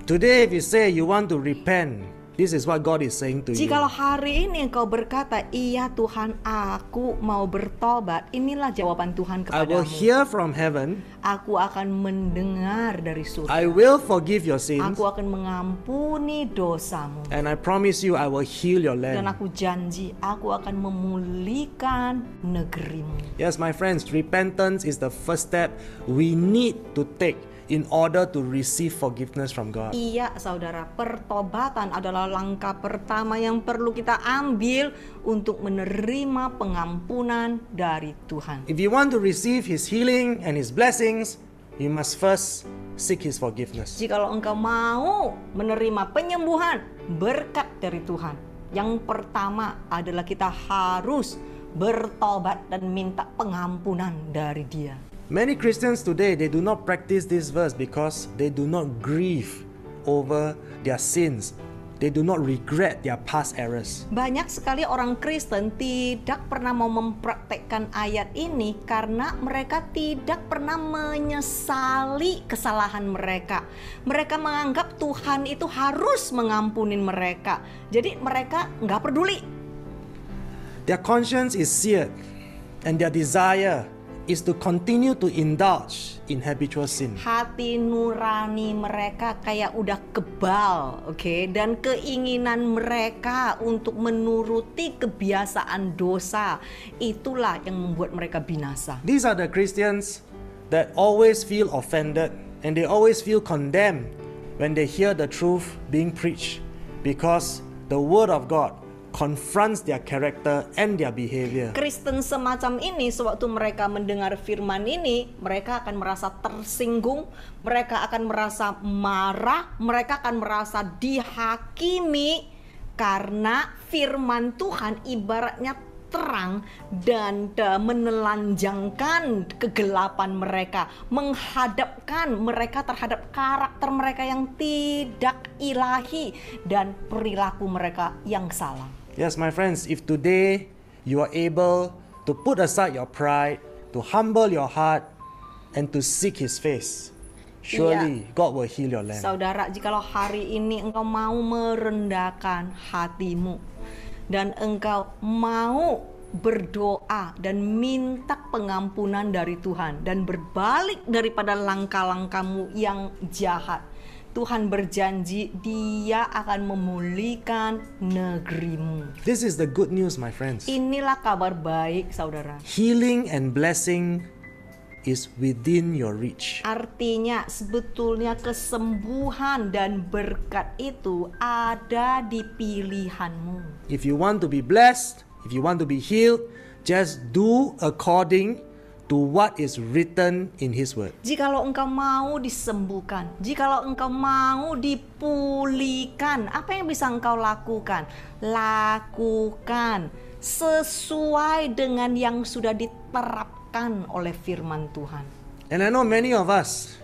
Today, if you say you want to repent, this is what God is saying to you. Jikalau hari ini engkau berkata, iya Tuhan, aku mau bertobat, inilah jawaban Tuhan I will kepadamu. hear from heaven. Aku akan mendengar dari surga. I will forgive your sins. Aku akan mengampuni dosamu. And I promise you, I will heal your Dan land. aku janji, aku akan memulihkan negerimu. Yes, my friends, repentance is the first step we need to take in order to receive forgiveness from God. Iya saudara, pertobatan adalah langkah pertama yang perlu kita ambil untuk menerima pengampunan dari Tuhan. If you want to receive His healing and His blessings, you must first seek His forgiveness. Jikalau engkau mau menerima penyembuhan, berkat dari Tuhan, yang pertama adalah kita harus bertobat dan minta pengampunan dari Dia. Many Christians today, they do not practice this verse because they do not grieve over their sins. They do not regret their past errors. Banyak sekali orang Kristen tidak pernah mau mempraktekkan ayat ini karena mereka tidak pernah menyesali kesalahan mereka. Mereka menganggap Tuhan itu harus mengampunin mereka. Jadi mereka nggak peduli. Their conscience is seared and their desire is to continue to indulge in habitual sin. Hati nurani mereka kayak udah kebal, oke? Dan keinginan mereka untuk menuruti kebiasaan dosa, itulah yang membuat mereka binasa. These are the Christians that always feel offended and they always feel condemned when they hear the truth being preached, because the word of God confronts their character and their behavior. Kristen semacam ini, sewaktu mereka mendengar firman ini, mereka akan merasa tersinggung, mereka akan merasa marah, mereka akan merasa dihakimi karena firman Tuhan ibaratnya terang dan menelanjangkan kegelapan mereka, menghadapkan mereka terhadap karakter mereka yang tidak ilahi dan perilaku mereka yang salah. Yes, my friends, if today you are able to put aside your pride, to humble your heart, and to seek His face, surely God will heal your land. Saudara, jikalau hari ini engkau mau merendahkan hatimu dan engkau mau berdoa dan minta pengampunan dari Tuhan dan berbalik daripada langkah-langkahmu yang jahat, Tuhan berjanji Dia akan memulihkan negerimu. This is the good news, my friends. Inilah kabar baik, saudara. Healing and blessing is within your reach. Artinya sebetulnya kesembuhan dan berkat itu ada di pilihanmu. If you want to be blessed, if you want to be healed, just do according to what is written in His word. Jikalau engkau mau disembuhkan, jikalau engkau mau dipulihkan, apa yang bisa engkau lakukan? Lakukan sesuai dengan yang sudah diterapkan oleh firman Tuhan. And I know many of us,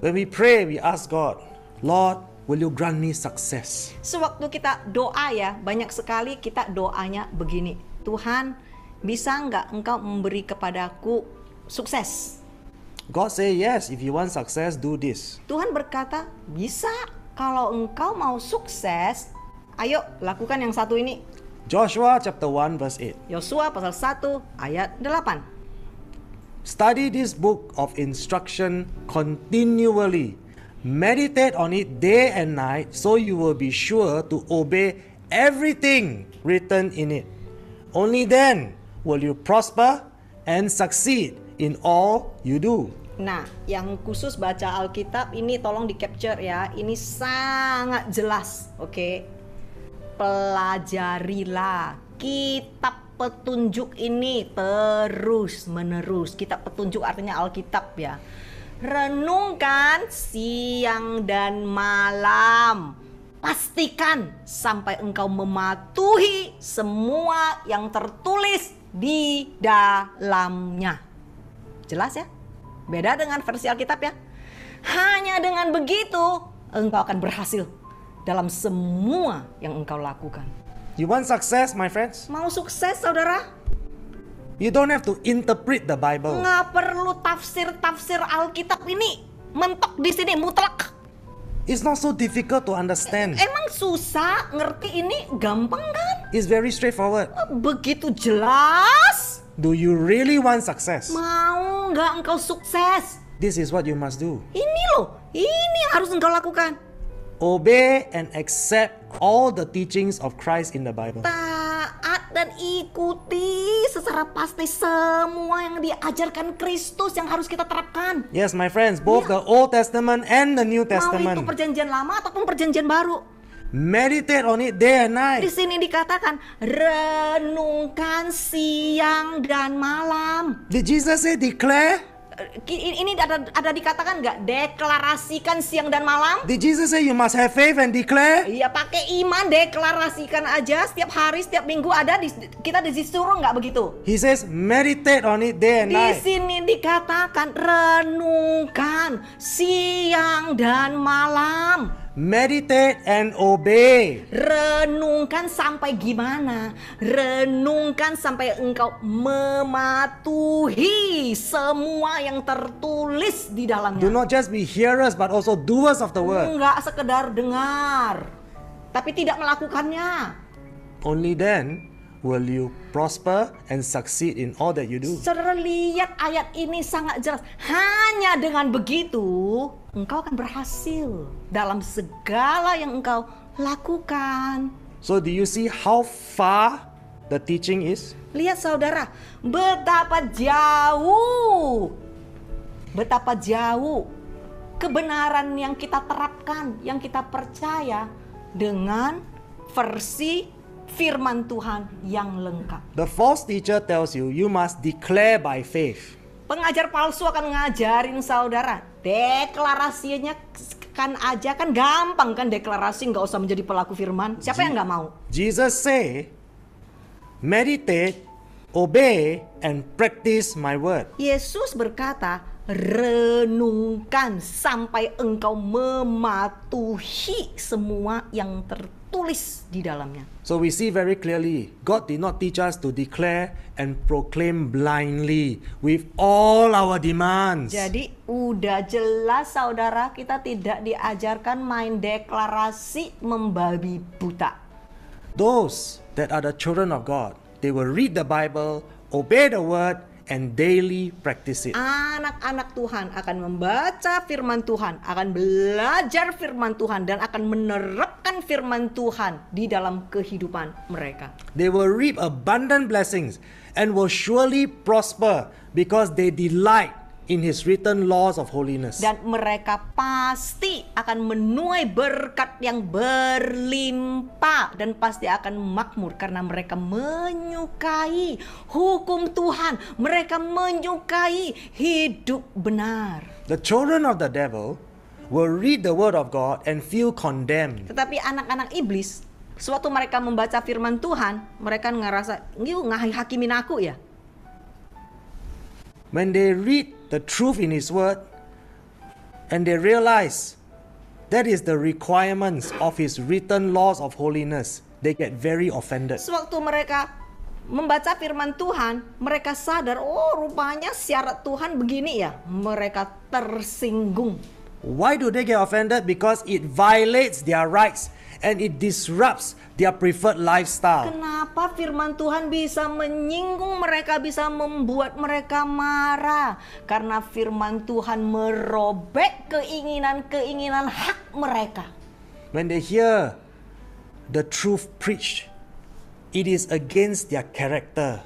when we pray, we ask God, Lord, will you grant me success? Sewaktu kita doa ya, banyak sekali kita doanya begini, Tuhan, bisa nggak engkau memberi kepadaku sukses? God say, yes, if you want success, do this. Tuhan berkata, bisa. Kalau engkau mau sukses, ayo lakukan yang satu ini. Joshua chapter 1 verse 8. Yosua pasal 1 ayat 8. Study this book of instruction continually. Meditate on it day and night, so you will be sure to obey everything written in it. Only then will you prosper and succeed in all you do. Nah, yang khusus baca Alkitab ini tolong di-capture ya. Ini sangat jelas, oke? Pelajarilah kitab petunjuk ini terus menerus. Kitab petunjuk artinya Alkitab ya. Renungkan siang dan malam. Pastikan sampai engkau mematuhi semua yang tertulis di dalamnya. Jelas ya? Beda dengan versi Alkitab ya. Hanya dengan begitu engkau akan berhasil dalam semua yang engkau lakukan. You want success, my friends? Mau sukses saudara? You don't have to interpret the Bible. Nggak perlu tafsir Alkitab ini mentok di sini mutlak. It's not so difficult to understand. Emang susah ngerti ini, gampang kan? It's very straightforward. Begitu jelas. Do you really want success? Mau nggak engkau sukses? This is what you must do. Ini loh, ini yang harus engkau lakukan. Obey and accept all the teachings of Christ in the Bible. Taat dan ikuti secara pasti semua yang diajarkan Kristus yang harus kita terapkan. Yes, my friends, both the Old Testament and the New Mau itu Testament. perjanjian lama ataupun perjanjian baru. Meditate on it day and Di night. sini dikatakan renungkan siang dan malam. Did Jesus say declare? Ini ada dikatakan nggak deklarasikan siang dan malam? Did Jesus say you must have faith and declare? Iya, pakai iman deklarasikan aja setiap hari, setiap minggu ada kita disuruh nggak begitu? He says meditate on it day and Di night. sini dikatakan renungkan siang dan malam. Meditate and obey. Renungkan sampai gimana? Renungkan sampai engkau mematuhi semua yang tertulis di Do dalamnya. not just be hearers but also doers of the word. Enggak sekedar dengar, tapi tidak melakukannya. Only then will you prosper and succeed in all that you do. Saudara lihat ayat ini sangat jelas. Hanya dengan begitu engkau akan berhasil dalam segala yang engkau lakukan. So do you see how far the teaching is? Lihat saudara, betapa jauh kebenaran yang kita terapkan, yang kita percaya dengan versi firman Tuhan yang lengkap. The false teacher tells you you must declare by faith. Pengajar palsu akan ngajarin saudara, deklarasinya kan aja, kan gampang kan deklarasi, nggak usah menjadi pelaku firman. Siapa yang nggak mau? Jesus say, meditate, obey, and practice my word. Yesus berkata, renungkan sampai engkau mematuhi semua yang tertulis di dalamnya. So we see very clearly, God did not teach us to declare and proclaim blindly with all our demands. Jadi udah jelas saudara, kita tidak diajarkan main deklarasi membabi buta. Those that are the children of God, they will read the Bible, obey the word, and daily practice it. Anak-anak Tuhan akan membaca firman Tuhan, akan belajar firman Tuhan, dan akan menerapkan firman Tuhan di dalam kehidupan mereka. They will reap abundant blessings and will surely prosper because they delight in His written laws of holiness. Dan mereka pasti akan menuai berkat yang berlimpah dan pasti akan makmur karena mereka menyukai hukum Tuhan, mereka menyukai hidup benar. The children of the devil will read the word of God and feel condemned. Tetapi anak-anak iblis, sewaktu mereka membaca firman Tuhan, mereka ngerasa, hakimin aku ya. When they read the truth in His word and they realize that is the requirements of His written laws of holiness, they get very offended. Sewaktu mereka membaca firman Tuhan, mereka sadar, oh rupanya syarat Tuhan begini ya. Mereka tersinggung. Why do they get offended? Because it violates their rights and it disrupts their preferred lifestyle. Kenapa firman Tuhan bisa menyinggung mereka, bisa membuat mereka marah? Karena firman Tuhan merobek keinginan-keinginan hak mereka. When they hear the truth preached, it is against their character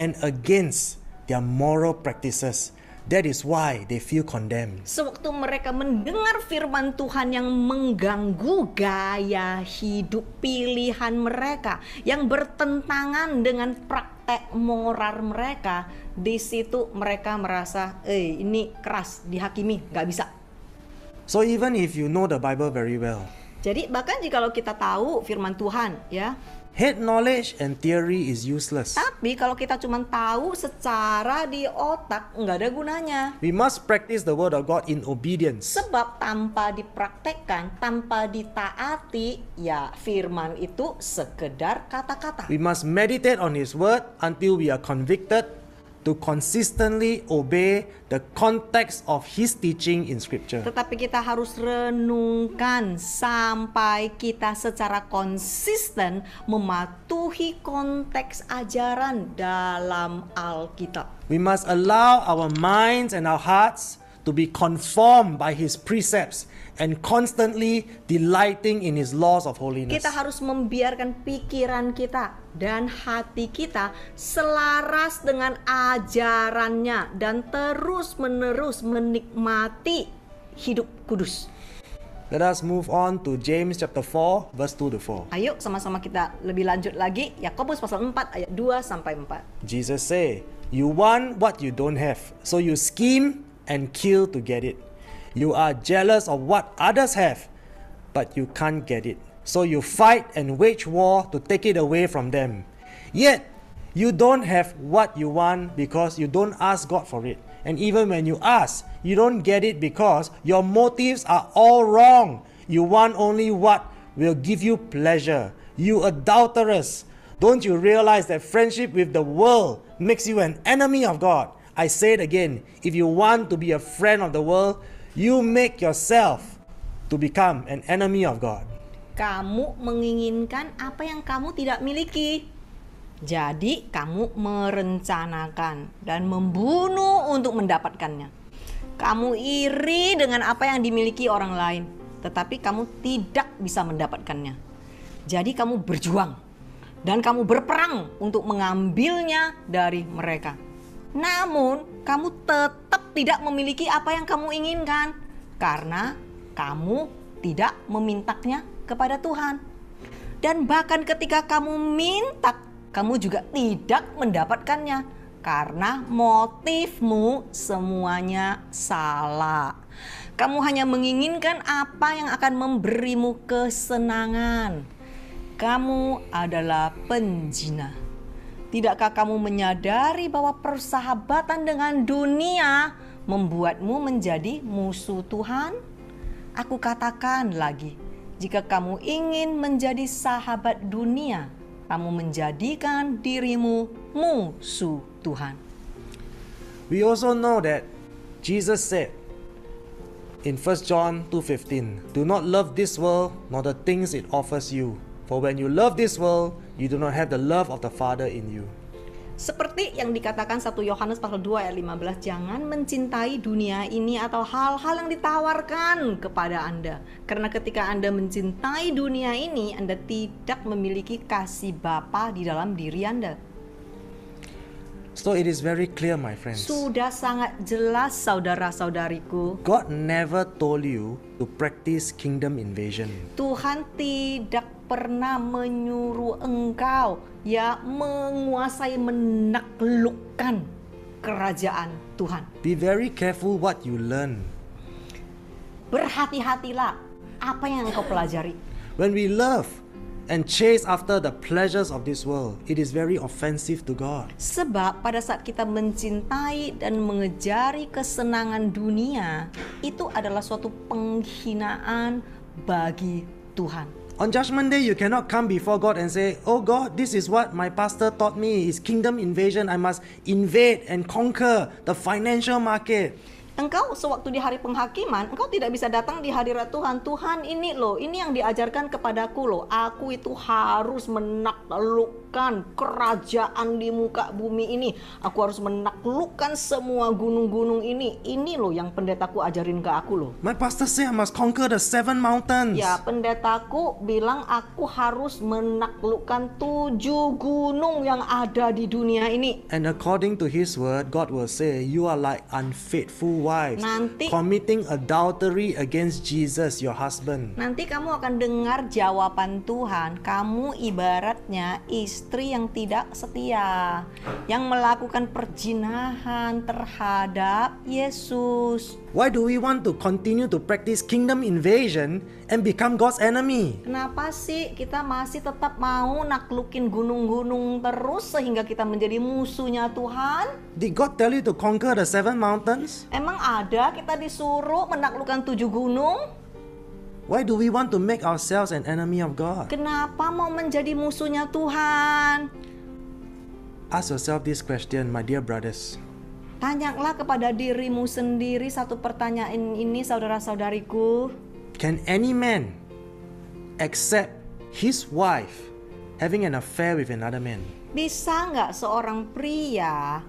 and against their moral practices. That is why they feel condemned. Sewaktu mereka mendengar firman Tuhan yang mengganggu gaya hidup pilihan mereka, yang bertentangan dengan praktek moral mereka, di situ mereka merasa, ini keras, dihakimi, nggak bisa. So even if you know the Bible very well, Jadi bahkan jikalau kita tahu firman Tuhan ya, head knowledge and theory is useless. tapi kalau kita cuma tahu secara di otak, nggak ada gunanya. We must practice the word of God in obedience. Sebab tanpa dipraktekkan, tanpa ditaati, ya firman itu sekedar kata-kata. We must meditate on His word until we are convicted to consistently obey the context of His teaching in Scripture. Tetapi kita harus renungkan sampai kita secara konsisten mematuhi konteks ajaran dalam Alkitab. We must allow our minds and our hearts to be conformed by His precepts and constantly delighting in His laws of holiness. Kita harus membiarkan pikiran kita dan hati kita selaras dengan ajarannya dan terus-menerus menikmati hidup kudus. Let us move on to James chapter 4 verse 2 to 4. Ayo sama-sama kita lebih lanjut lagi. Yakobus pasal 4 ayat 2 sampai 4. Jesus say, "You want what you don't have, so you scheme and kill to get it. You are jealous of what others have, but you can't get it. So you fight and wage war to take it away from them. Yet you don't have what you want because you don't ask God for it. And even when you ask, you don't get it because your motives are all wrong. You want only what will give you pleasure. You adulterers, don't you realize that friendship with the world makes you an enemy of God? I say it again, if you want to be a friend of the world, you make yourself to become an enemy of God." Kamu menginginkan apa yang kamu tidak miliki. Jadi kamu merencanakan dan membunuh untuk mendapatkannya. Kamu iri dengan apa yang dimiliki orang lain, tetapi kamu tidak bisa mendapatkannya. Jadi kamu berjuang dan kamu berperang untuk mengambilnya dari mereka. Namun kamu tetap tidak memiliki apa yang kamu inginkan karena kamu tidak memintanya kepada Tuhan. Dan bahkan ketika kamu minta, kamu juga tidak mendapatkannya karena motifmu semuanya salah. Kamu hanya menginginkan apa yang akan memberimu kesenangan. Kamu adalah penjina. Tidakkah kamu menyadari bahwa persahabatan dengan dunia membuatmu menjadi musuh Tuhan? Aku katakan lagi, jika kamu ingin menjadi sahabat dunia, kamu menjadikan dirimu musuh Tuhan. We also know that Jesus said in 1 John 2:15, "Do not love this world nor the things it offers you. For when you love this world, you do not have the love of the Father in you." Seperti yang dikatakan 1 Yohanes pasal 2 ayat 15, jangan mencintai dunia ini atau hal-hal yang ditawarkan kepada Anda. Karena ketika Anda mencintai dunia ini, Anda tidak memiliki kasih Bapa di dalam diri Anda. So it is very clear, my friends. Sudah sangat jelas saudara-saudariku, God never told you to practice kingdom invasion. Tuhan tidak pernah menyuruh engkau ya menguasai, menaklukkan kerajaan Tuhan. Be very careful what you learn. Berhati-hatilah apa yang engkau pelajari. When we love and chase after the pleasures of this world, it is very offensive to God. Sebab pada saat kita mencintai dan mengejari kesenangan dunia, itu adalah suatu penghinaan bagi Tuhan. On Judgment Day, you cannot come before God and say, "Oh God, this is what my pastor taught me, is kingdom invasion. I must invade and conquer the financial market." Engkau sewaktu di hari penghakiman, engkau tidak bisa datang di hadirat Tuhan. Tuhan, ini loh, ini yang diajarkan kepadaku loh. Aku itu harus menaklukkan kerajaan di muka bumi ini. Aku harus menaklukkan semua gunung-gunung ini. Ini loh yang pendetaku ajarin ke aku loh. My pastor say I must conquer the 7 mountains. Ya, pendetaku bilang aku harus menaklukkan 7 gunung yang ada di dunia ini. And according to his word, God will say, "You are like unfaithful wives Nanti- committing adultery against Jesus, your husband. Nanti kamu akan dengar jawaban Tuhan. Kamu ibaratnya istri yang tidak setia, yang melakukan perzinahan terhadap Yesus. Why do we want to continue to practice kingdom invasion and become God's enemy? Kenapa sih kita masih tetap mau naklukin gunung-gunung terus sehingga kita menjadi musuhnya Tuhan? Did God tell you to conquer the 7 mountains? Emang ada kita disuruh menaklukkan 7 gunung? Why do we want to make ourselves an enemy of God? Kenapa mau menjadi musuhnya Tuhan? Ask yourself this question, my dear brothers. Tanyalah kepada dirimu sendiri satu pertanyaan ini, saudara-saudariku. Can any man accept his wife having an affair with another man? Bisa nggak seorang pria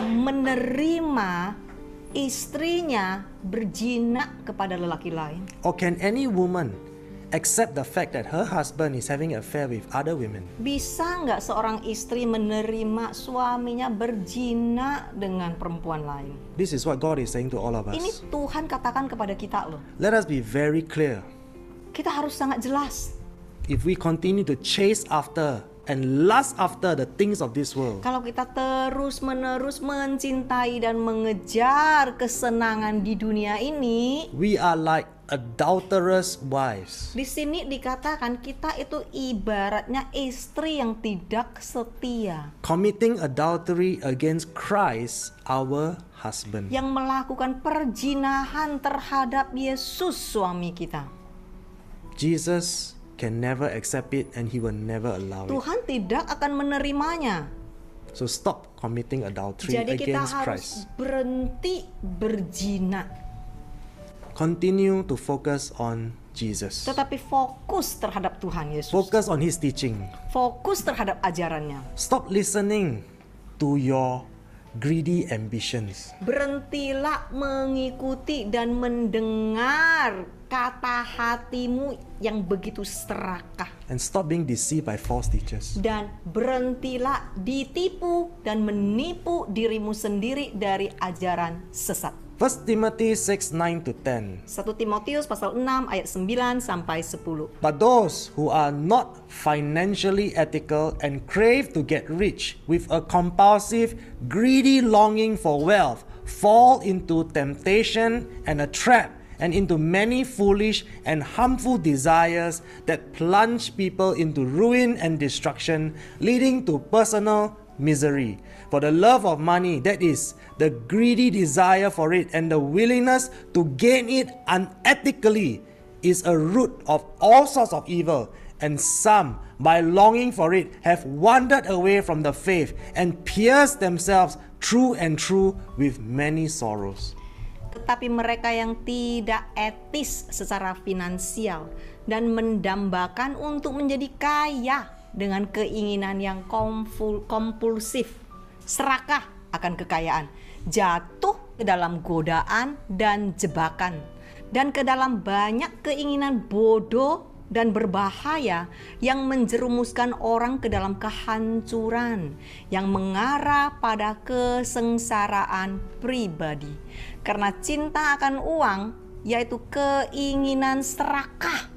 menerima istrinya berzina kepada lelaki lain? Or can any woman accept the fact that her husband is having an affair with other women? Bisa nggak seorang istri menerima suaminya berzina dengan perempuan lain? This is what God is saying to all of Ini us. Tuhan katakan kepada kita loh. Let us be very clear. Kita harus sangat jelas. If we continue to chase after and lust after the things of this world, Kalau kita terus-menerus mencintai dan mengejar kesenangan di dunia ini, we are like adulterous wives. di sini dikatakan kita itu ibaratnya istri yang tidak setia, Committing adultery against Christ, our husband. yang melakukan perzinahan terhadap Yesus suami kita. Jesus can never accept it and he will never allow it. Tuhan tidak akan menerimanya. So stop committing adultery Jadi kita against harus Christ. berhenti berzina, Continue to focus on Jesus. tetapi fokus terhadap Tuhan Yesus. Focus on his teaching. Fokus terhadap ajarannya. Stop listening to your greedy ambitions. Berhentilah mengikuti dan mendengar kata hatimu yang begitu serakah. And stop being deceived by false teachers. Dan berhentilah ditipu dan menipu dirimu sendiri dari ajaran sesat. 1 Timothy 6:9 to 10. 1 Timotius pasal 6 ayat 9 sampai 10. But those who are not financially ethical and crave to get rich with a compulsive, greedy longing for wealth fall into temptation and a trap and into many foolish and harmful desires that plunge people into ruin and destruction, leading to personal misery. For the love of money, that is, the greedy desire for it and the willingness to gain it unethically, is a root of all sorts of evil. And some, by longing for it, have wandered away from the faith and pierced themselves through and through with many sorrows. Tetapi mereka yang tidak etis secara finansial dan mendambakan untuk menjadi kaya dengan keinginan yang kompulsif, serakah akan kekayaan, jatuh ke dalam godaan dan jebakan, dan ke dalam banyak keinginan bodoh dan berbahaya yang menjerumuskan orang ke dalam kehancuran, yang mengarah pada kesengsaraan pribadi. Karena cinta akan uang, yaitu keinginan serakah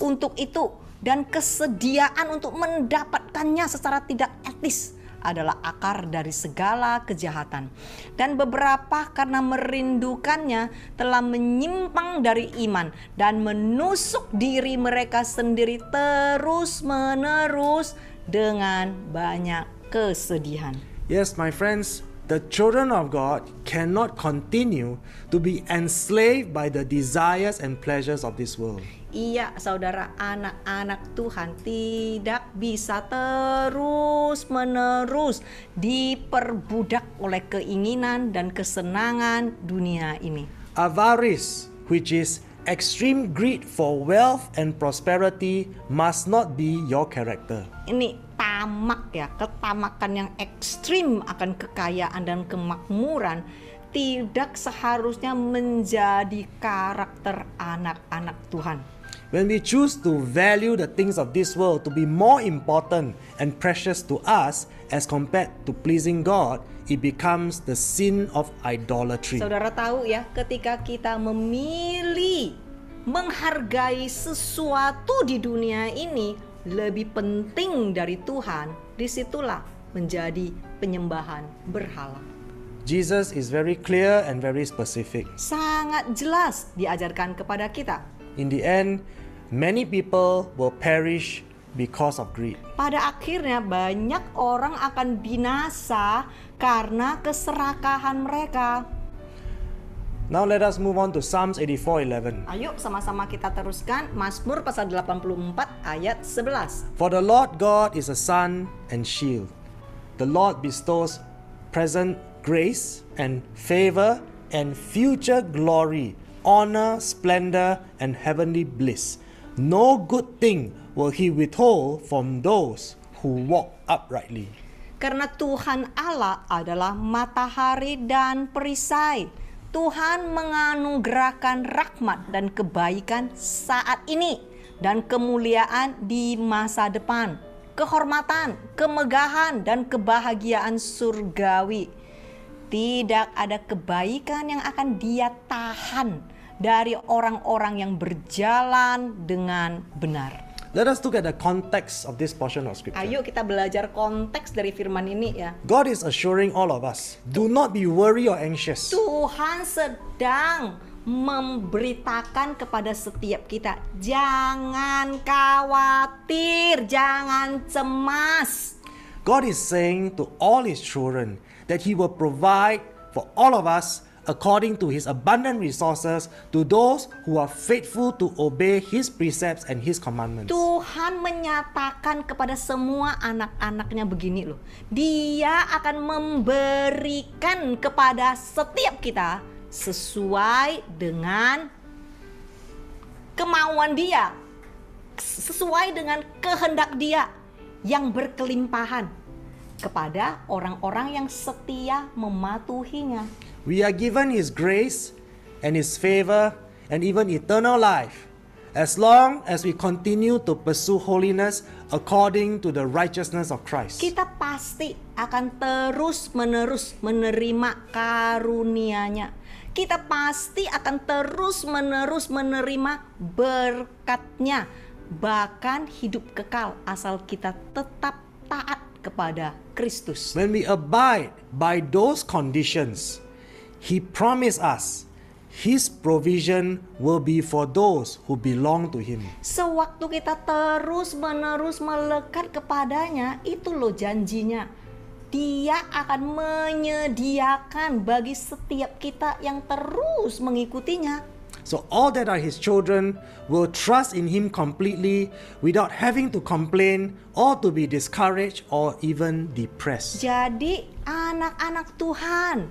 untuk itu dan kesediaan untuk mendapatkannya secara tidak etis adalah akar dari segala kejahatan. Dan beberapa karena merindukannya telah menyimpang dari iman dan menusuk diri mereka sendiri terus-menerus dengan banyak kesedihan. Yes, my friends, the children of God cannot continue to be enslaved by the desires and pleasures of this world. Iya, saudara, anak-anak Tuhan tidak bisa terus-menerus diperbudak oleh keinginan dan kesenangan dunia ini. Avarice, which is extreme greed for wealth and prosperity, must not be your character. Ini tamak ya, ketamakan yang ekstrim akan kekayaan dan kemakmuran tidak seharusnya menjadi karakter anak-anak Tuhan. When we choose to value the things of this world to be more important and precious to us as compared to pleasing God, it becomes the sin of idolatry. Saudara tahu ya, ketika kita memilih menghargai sesuatu di dunia ini lebih penting dari Tuhan, disitulah menjadi penyembahan berhala. Jesus is very clear and very specific. Sangat jelas diajarkan kepada kita. In the end, many people will perish because of greed. Pada akhirnya banyak orang akan binasa karena keserakahan mereka. Now let us move on to Psalms 84:11. Ayo sama-sama kita teruskan Mazmur pasal 84 ayat 11. For the Lord God is a sun and shield. The Lord bestows present grace and favor and future glory, honor, splendor, and heavenly bliss. No good thing will He withhold from those who walk uprightly. Karena Tuhan Allah adalah matahari dan perisai. Tuhan menganugerahkan rahmat dan kebaikan saat ini dan kemuliaan di masa depan, kehormatan, kemegahan, dan kebahagiaan surgawi. Tidak ada kebaikan yang akan Dia tahan dari orang-orang yang berjalan dengan benar. Let us look at the context of this portion of scripture. Ayo kita belajar konteks dari firman ini ya. God is assuring all of us, do not be worried or anxious. Tuhan sedang memberitakan kepada setiap kita, jangan khawatir, jangan cemas. God is saying to all His children that He will provide for all of us according to His abundant resources to those who are faithful to obey His precepts and His commandments. Tuhan menyatakan kepada semua anak-anaknya begini loh. Dia akan memberikan kepada setiap kita sesuai dengan kemauan Dia, sesuai dengan kehendak Dia yang berkelimpahan kepada orang-orang yang setia mematuhinya. We are given His grace and His favor and even eternal life as long as we continue to pursue holiness according to the righteousness of Christ. Kita pasti akan terus-menerus menerima karunia-Nya. Kita pasti akan terus-menerus menerima berkat-Nya, bahkan hidup kekal asal kita tetap taat kepada Kristus. When we abide by those conditions, He promised us His provision will be for those who belong to Him. Sewaktu kita terus-menerus melekat kepadanya, itu loh janjinya. Dia akan menyediakan bagi setiap kita yang terus mengikutinya. So all that are His children will trust in Him completely without having to complain or to be discouraged or even depressed. Jadi anak-anak Tuhan,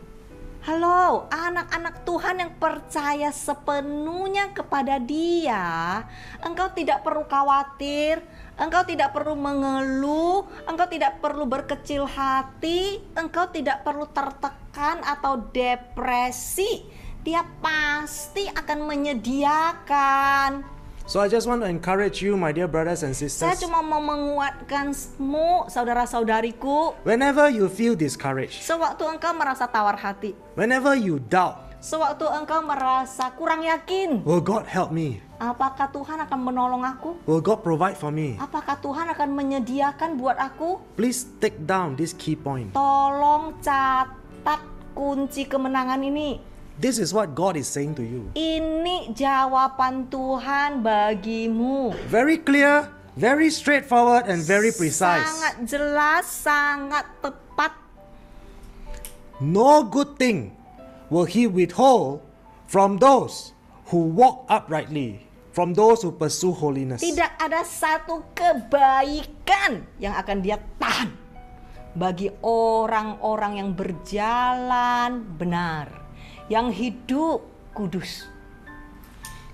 halo, anak-anak Tuhan yang percaya sepenuhnya kepada Dia, engkau tidak perlu khawatir, engkau tidak perlu mengeluh, engkau tidak perlu berkecil hati, engkau tidak perlu tertekan atau depresi. Dia pasti akan menyediakan. So I just want to encourage you, my dear brothers and Saya sisters. cuma mau menguatkanmu, saudara-saudariku. Whenever you feel discouraged, Sewaktu engkau merasa tawar hati, whenever you doubt, sewaktu engkau merasa kurang yakin, will God help me? apakah Tuhan akan menolong aku? Will God provide for me? Apakah Tuhan akan menyediakan buat aku? Please take down this key point. Tolong catat kunci kemenangan ini. This is what God is saying to you. Ini jawaban Tuhan bagimu. Very clear, very straightforward, and very precise. Sangat jelas, sangat tepat. No good thing will He withhold from those who walk uprightly, from those who pursue holiness. Tidak ada satu kebaikan yang akan Dia tahan bagi orang-orang yang berjalan benar, yang hidup kudus.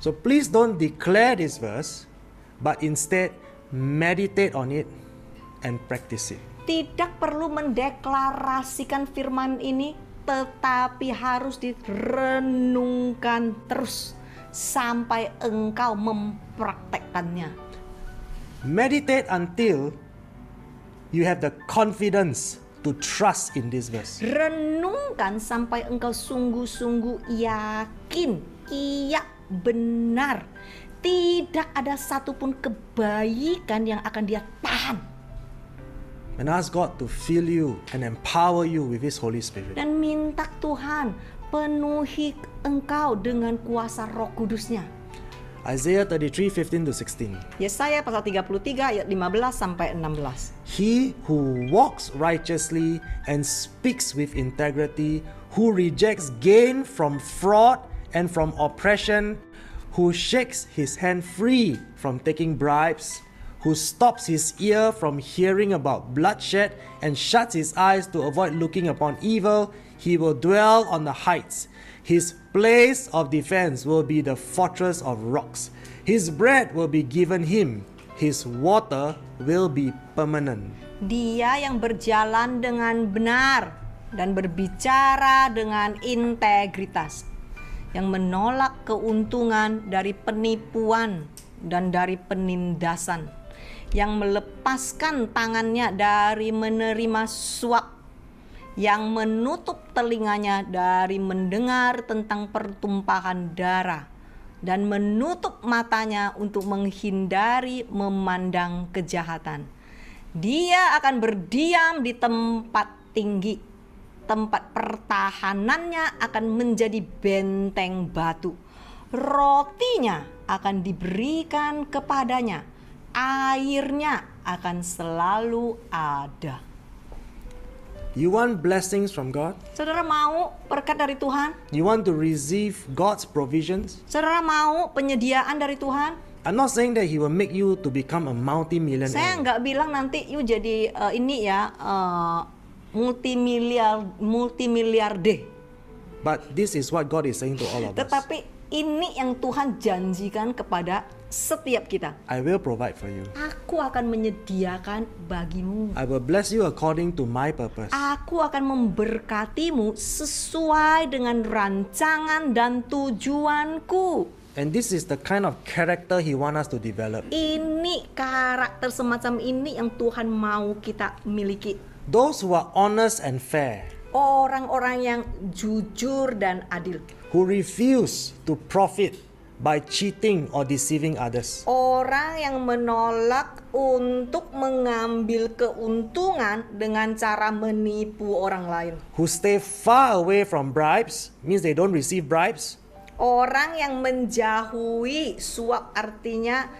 So please don't declare this verse, but instead meditate on it and practice it. Tidak perlu mendeklarasikan firman ini, tetapi harus direnungkan terus sampai engkau praktekkannya. Meditate until you have the confidence to trust in this verse. Renungkan sampai engkau sungguh-sungguh yakin, iya benar, tidak ada satupun kebaikan yang akan dia tahan. And ask God to fill you and empower you with His Holy Spirit. Dan minta Tuhan penuhi engkau dengan kuasa Roh Kudusnya. Isaiah 33:15-16. Yesaya pasal 33 ayat 15 sampai 16. He who walks righteously and speaks with integrity, who rejects gain from fraud and from oppression, who shakes his hand free from taking bribes, who stops his ear from hearing about bloodshed and shuts his eyes to avoid looking upon evil, he will dwell on the heights. His place of defense will be the fortress of rocks. His bread will be given him. His water will be permanent. Dia yang berjalan dengan benar dan berbicara dengan integritas, yang menolak keuntungan dari penipuan dan dari penindasan, yang melepaskan tangannya dari menerima suap, yang menutup telinganya dari mendengar tentang pertumpahan darah, dan menutup matanya untuk menghindari memandang kejahatan. Dia akan berdiam di tempat tinggi, tempat pertahanannya akan menjadi benteng batu. Rotinya akan diberikan kepadanya, airnya akan selalu ada. You want blessings from God? Saudara mau berkat dari Tuhan? You want to receive God's provisions? Saudara mau penyediaan dari Tuhan? I'm not saying that He will make you to become a Saya multi-millionaire. nggak bilang nanti you jadi multimiliarde. But this is what God is saying to all of us. Tetapi ini yang Tuhan janjikan kepada setiap kita. I will provide for you. Aku akan menyediakan bagimu. I will bless you according to my purpose. Aku akan memberkatimu sesuai dengan rancangan dan tujuanku. And this is the kind of character He wants us to develop. Ini karakter semacam ini yang Tuhan mau kita miliki. Those who are honest and fair, Orang-orang yang jujur dan adil. who refuse to profit by cheating or deceiving others, Orang yang menolak untuk mengambil keuntungan dengan cara menipu orang lain. who stay far away from bribes, means they don't receive bribes, Orang yang menjauhi suap, artinya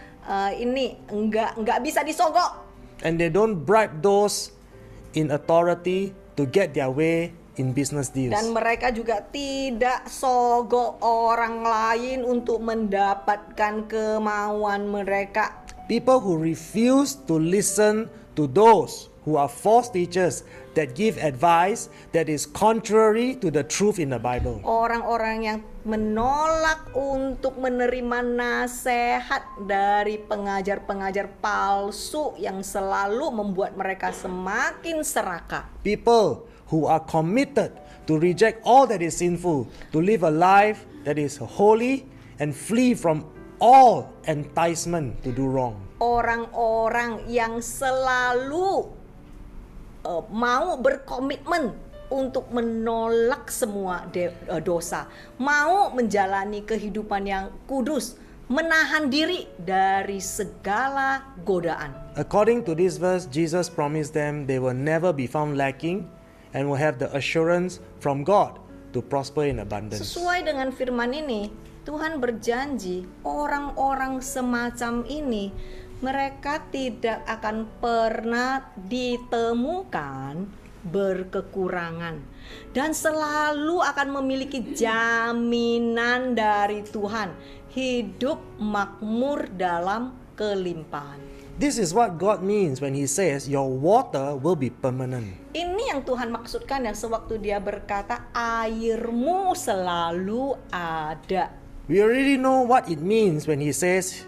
ini enggak bisa disogok. and they don't bribe those in authority to get their way in business deals. Dan mereka juga tidak sogok orang lain untuk mendapatkan kemauan mereka. People who refuse to listen to those who are false teachers that give advice that is contrary to the truth in the Bible. Orang-orang yang menolak untuk menerima nasihat dari pengajar-pengajar palsu yang selalu membuat mereka semakin serakah. People who are committed to reject all that is sinful, to live a life that is holy and flee from all enticement to do wrong. Orang-orang yang selalu mau berkomitmen untuk menolak semua dosa, mau menjalani kehidupan yang kudus, menahan diri dari segala godaan. According to this verse, Jesus promised them they will never be found lacking and will have the assurance from God to prosper in abundance. Sesuai dengan firman ini, Tuhan berjanji orang-orang semacam ini mereka tidak akan pernah ditemukan berkekurangan dan selalu akan memiliki jaminan dari Tuhan, hidup makmur dalam kelimpahan. This is what God means when He says your water will be permanent. Ini yang Tuhan maksudkan yang sewaktu Dia berkata airmu selalu ada. We already know what it means when He says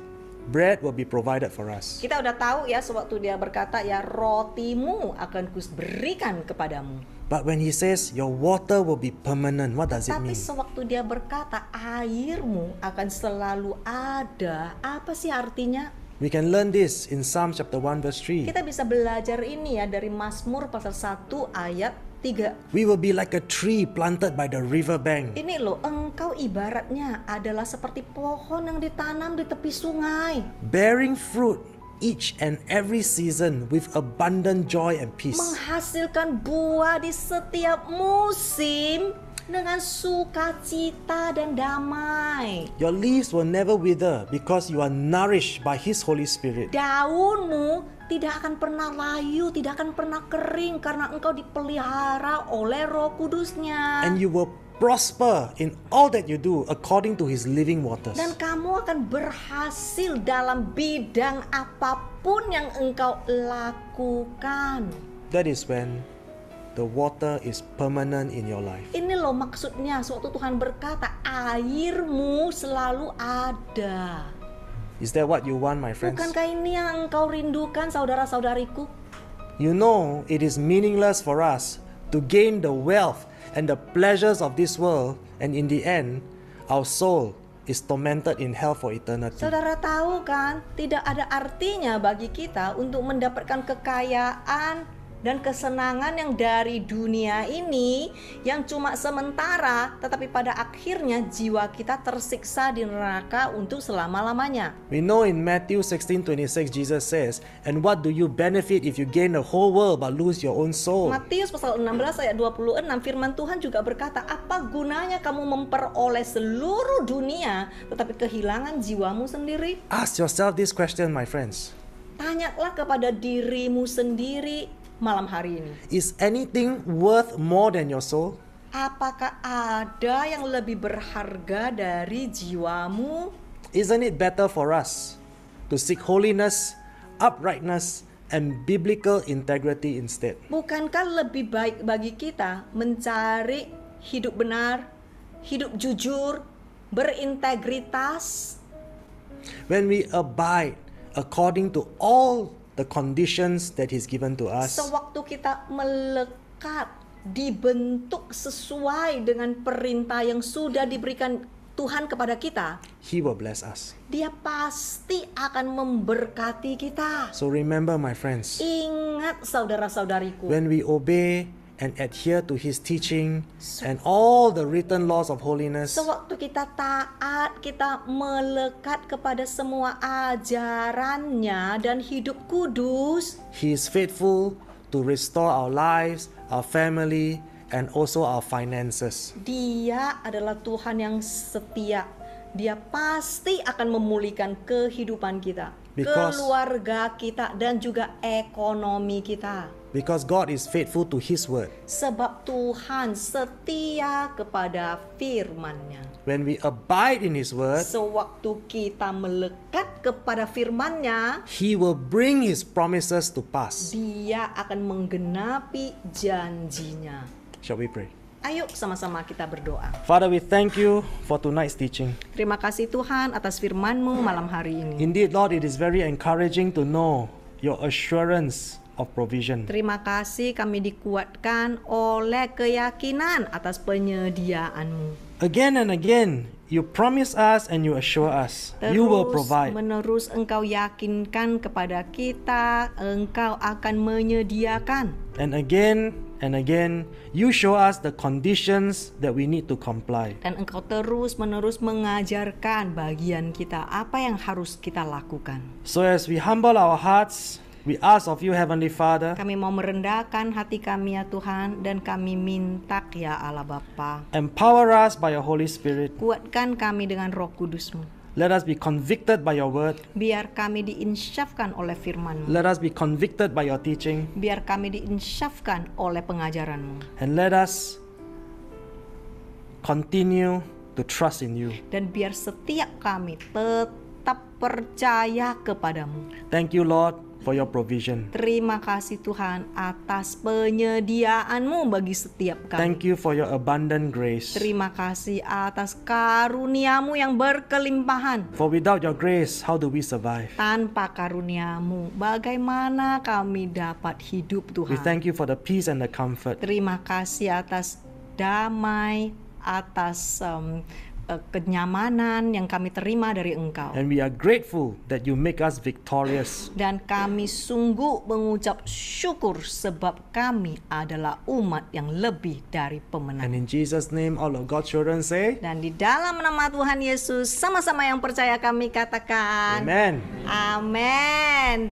bread will be provided for us. Kita udah tahu ya sewaktu Dia berkata ya rotimu akan kuberikan kepadamu. But when he says your water will be permanent, what does it Tapi mean? sewaktu dia berkata airmu akan selalu ada, apa sih artinya? We can learn this in Psalm chapter 1 verse 3. Kita bisa belajar ini ya dari Mazmur pasal 1 ayat 3. We will be like a tree planted by the river bank. Ini loh, engkau ibaratnya adalah seperti pohon yang ditanam di tepi sungai, Bearing fruit each and every season with abundant joy and peace. menghasilkan buah di setiap musim dengan sukacita dan damai. Your leaves will never wither because you are nourished by His Holy Spirit. Daunmu tidak akan pernah layu, tidak akan pernah kering karena engkau dipelihara oleh Roh Kudusnya. And you will prosper in all that you do according to His living waters. Dan kamu akan berhasil dalam bidang apapun yang engkau lakukan. That is when the water is permanent in your life. Ini loh maksudnya, sewaktu Tuhan berkata, airmu selalu ada. Is that what you want, my friends? Bukankah ini yang engkau rindukan, saudara-saudariku? You know it is meaningless for us to gain the wealth and the pleasures of this world, and in the end, our soul is tormented in hell for eternity. Saudara tahu kan, tidak ada artinya bagi kita untuk mendapatkan kekayaan dan kesenangan yang dari dunia ini yang cuma sementara, tetapi pada akhirnya jiwa kita tersiksa di neraka untuk selama-lamanya. We know in Matthew 16:26 Jesus says, "And what do you benefit if you gain the whole world but lose your own soul?" Matius pasal 16 ayat 26 firman Tuhan juga berkata, apa gunanya kamu memperoleh seluruh dunia tetapi kehilangan jiwamu sendiri? Ask yourself this question, my friends. Tanyalah kepada dirimu sendiri malam hari ini. Is anything worth more than your soul? Apakah ada yang lebih berharga dari jiwamu? Isn't it better for us to seek holiness, uprightness, and biblical integrity instead? Bukankah lebih baik bagi kita mencari hidup benar, hidup jujur, berintegritas? When we abide according to all the conditions that He's given to us, Sewaktu kita melekat, dibentuk sesuai dengan perintah yang sudah diberikan Tuhan kepada kita, He will bless us. Dia pasti akan memberkati kita. So remember, my friends, Ingat saudara-saudariku, when we obey and adhere to His teaching and all the written laws of holiness, sewaktu kita taat, kita melekat kepada semua ajarannya dan hidup kudus, He is faithful to restore our lives, our family, and also our finances. Dia adalah Tuhan yang setia. Dia pasti akan memulihkan kehidupan kita, Because- keluarga kita, dan juga ekonomi kita. Because God is faithful to His word. Sebab Tuhan setia kepada firman-Nya. When we abide in His word, Sewaktu kita melekat kepada firman-Nya, He will bring His promises to pass. Dia akan menggenapi janjinya. Shall we pray? Ayo sama-sama kita berdoa. Father, we thank You for tonight's teaching. Terima kasih Tuhan atas firman-Mu malam hari ini. Indeed, Lord, it is very encouraging to know Your assurance of provision. Terima kasih kami dikuatkan oleh keyakinan atas penyediaan-Mu. Again and again, You promise us and You assure us You will provide. Menerus Engkau yakinkan kepada kita, Engkau akan menyediakan. And again, You show us the conditions that we need to comply. Dan Engkau terus menerus mengajarkan bagian kita apa yang harus kita lakukan. So as we humble our hearts, we ask of You, Heavenly Father, Kami mau merendahkan hati kami ya Tuhan, dan kami minta ya Allah Bapa, empower us by Your Holy Spirit. kuatkan kami dengan Roh Kudus-Mu. Let us be convicted by Your word. Biar kami diinsyafkan oleh firman-Mu. Let us be convicted by Your teaching. Biar kami diinsyafkan oleh pengajaran-Mu. And let us continue to trust in You. Dan biar setiap kami tetap percaya kepadamu. Thank You, Lord, for your provision. Terima kasih Tuhan atas penyediaan-Mu bagi setiap kami. Thank you for your abundant grace. Terima kasih atas karunia-Mu yang berkelimpahan. For without your grace, how do we survive? Tanpa karunia-Mu, bagaimana kami dapat hidup We Tuhan? thank you for the peace and the comfort. Terima kasih atas damai, atas kenyamanan yang kami terima dari Engkau. And we are grateful that you make us victorious. Dan kami sungguh mengucap syukur sebab kami adalah umat yang lebih dari pemenang. And in Jesus' name, all of God's children say, Dan di dalam nama Tuhan Yesus, sama-sama yang percaya kami katakan, Amen. Amen.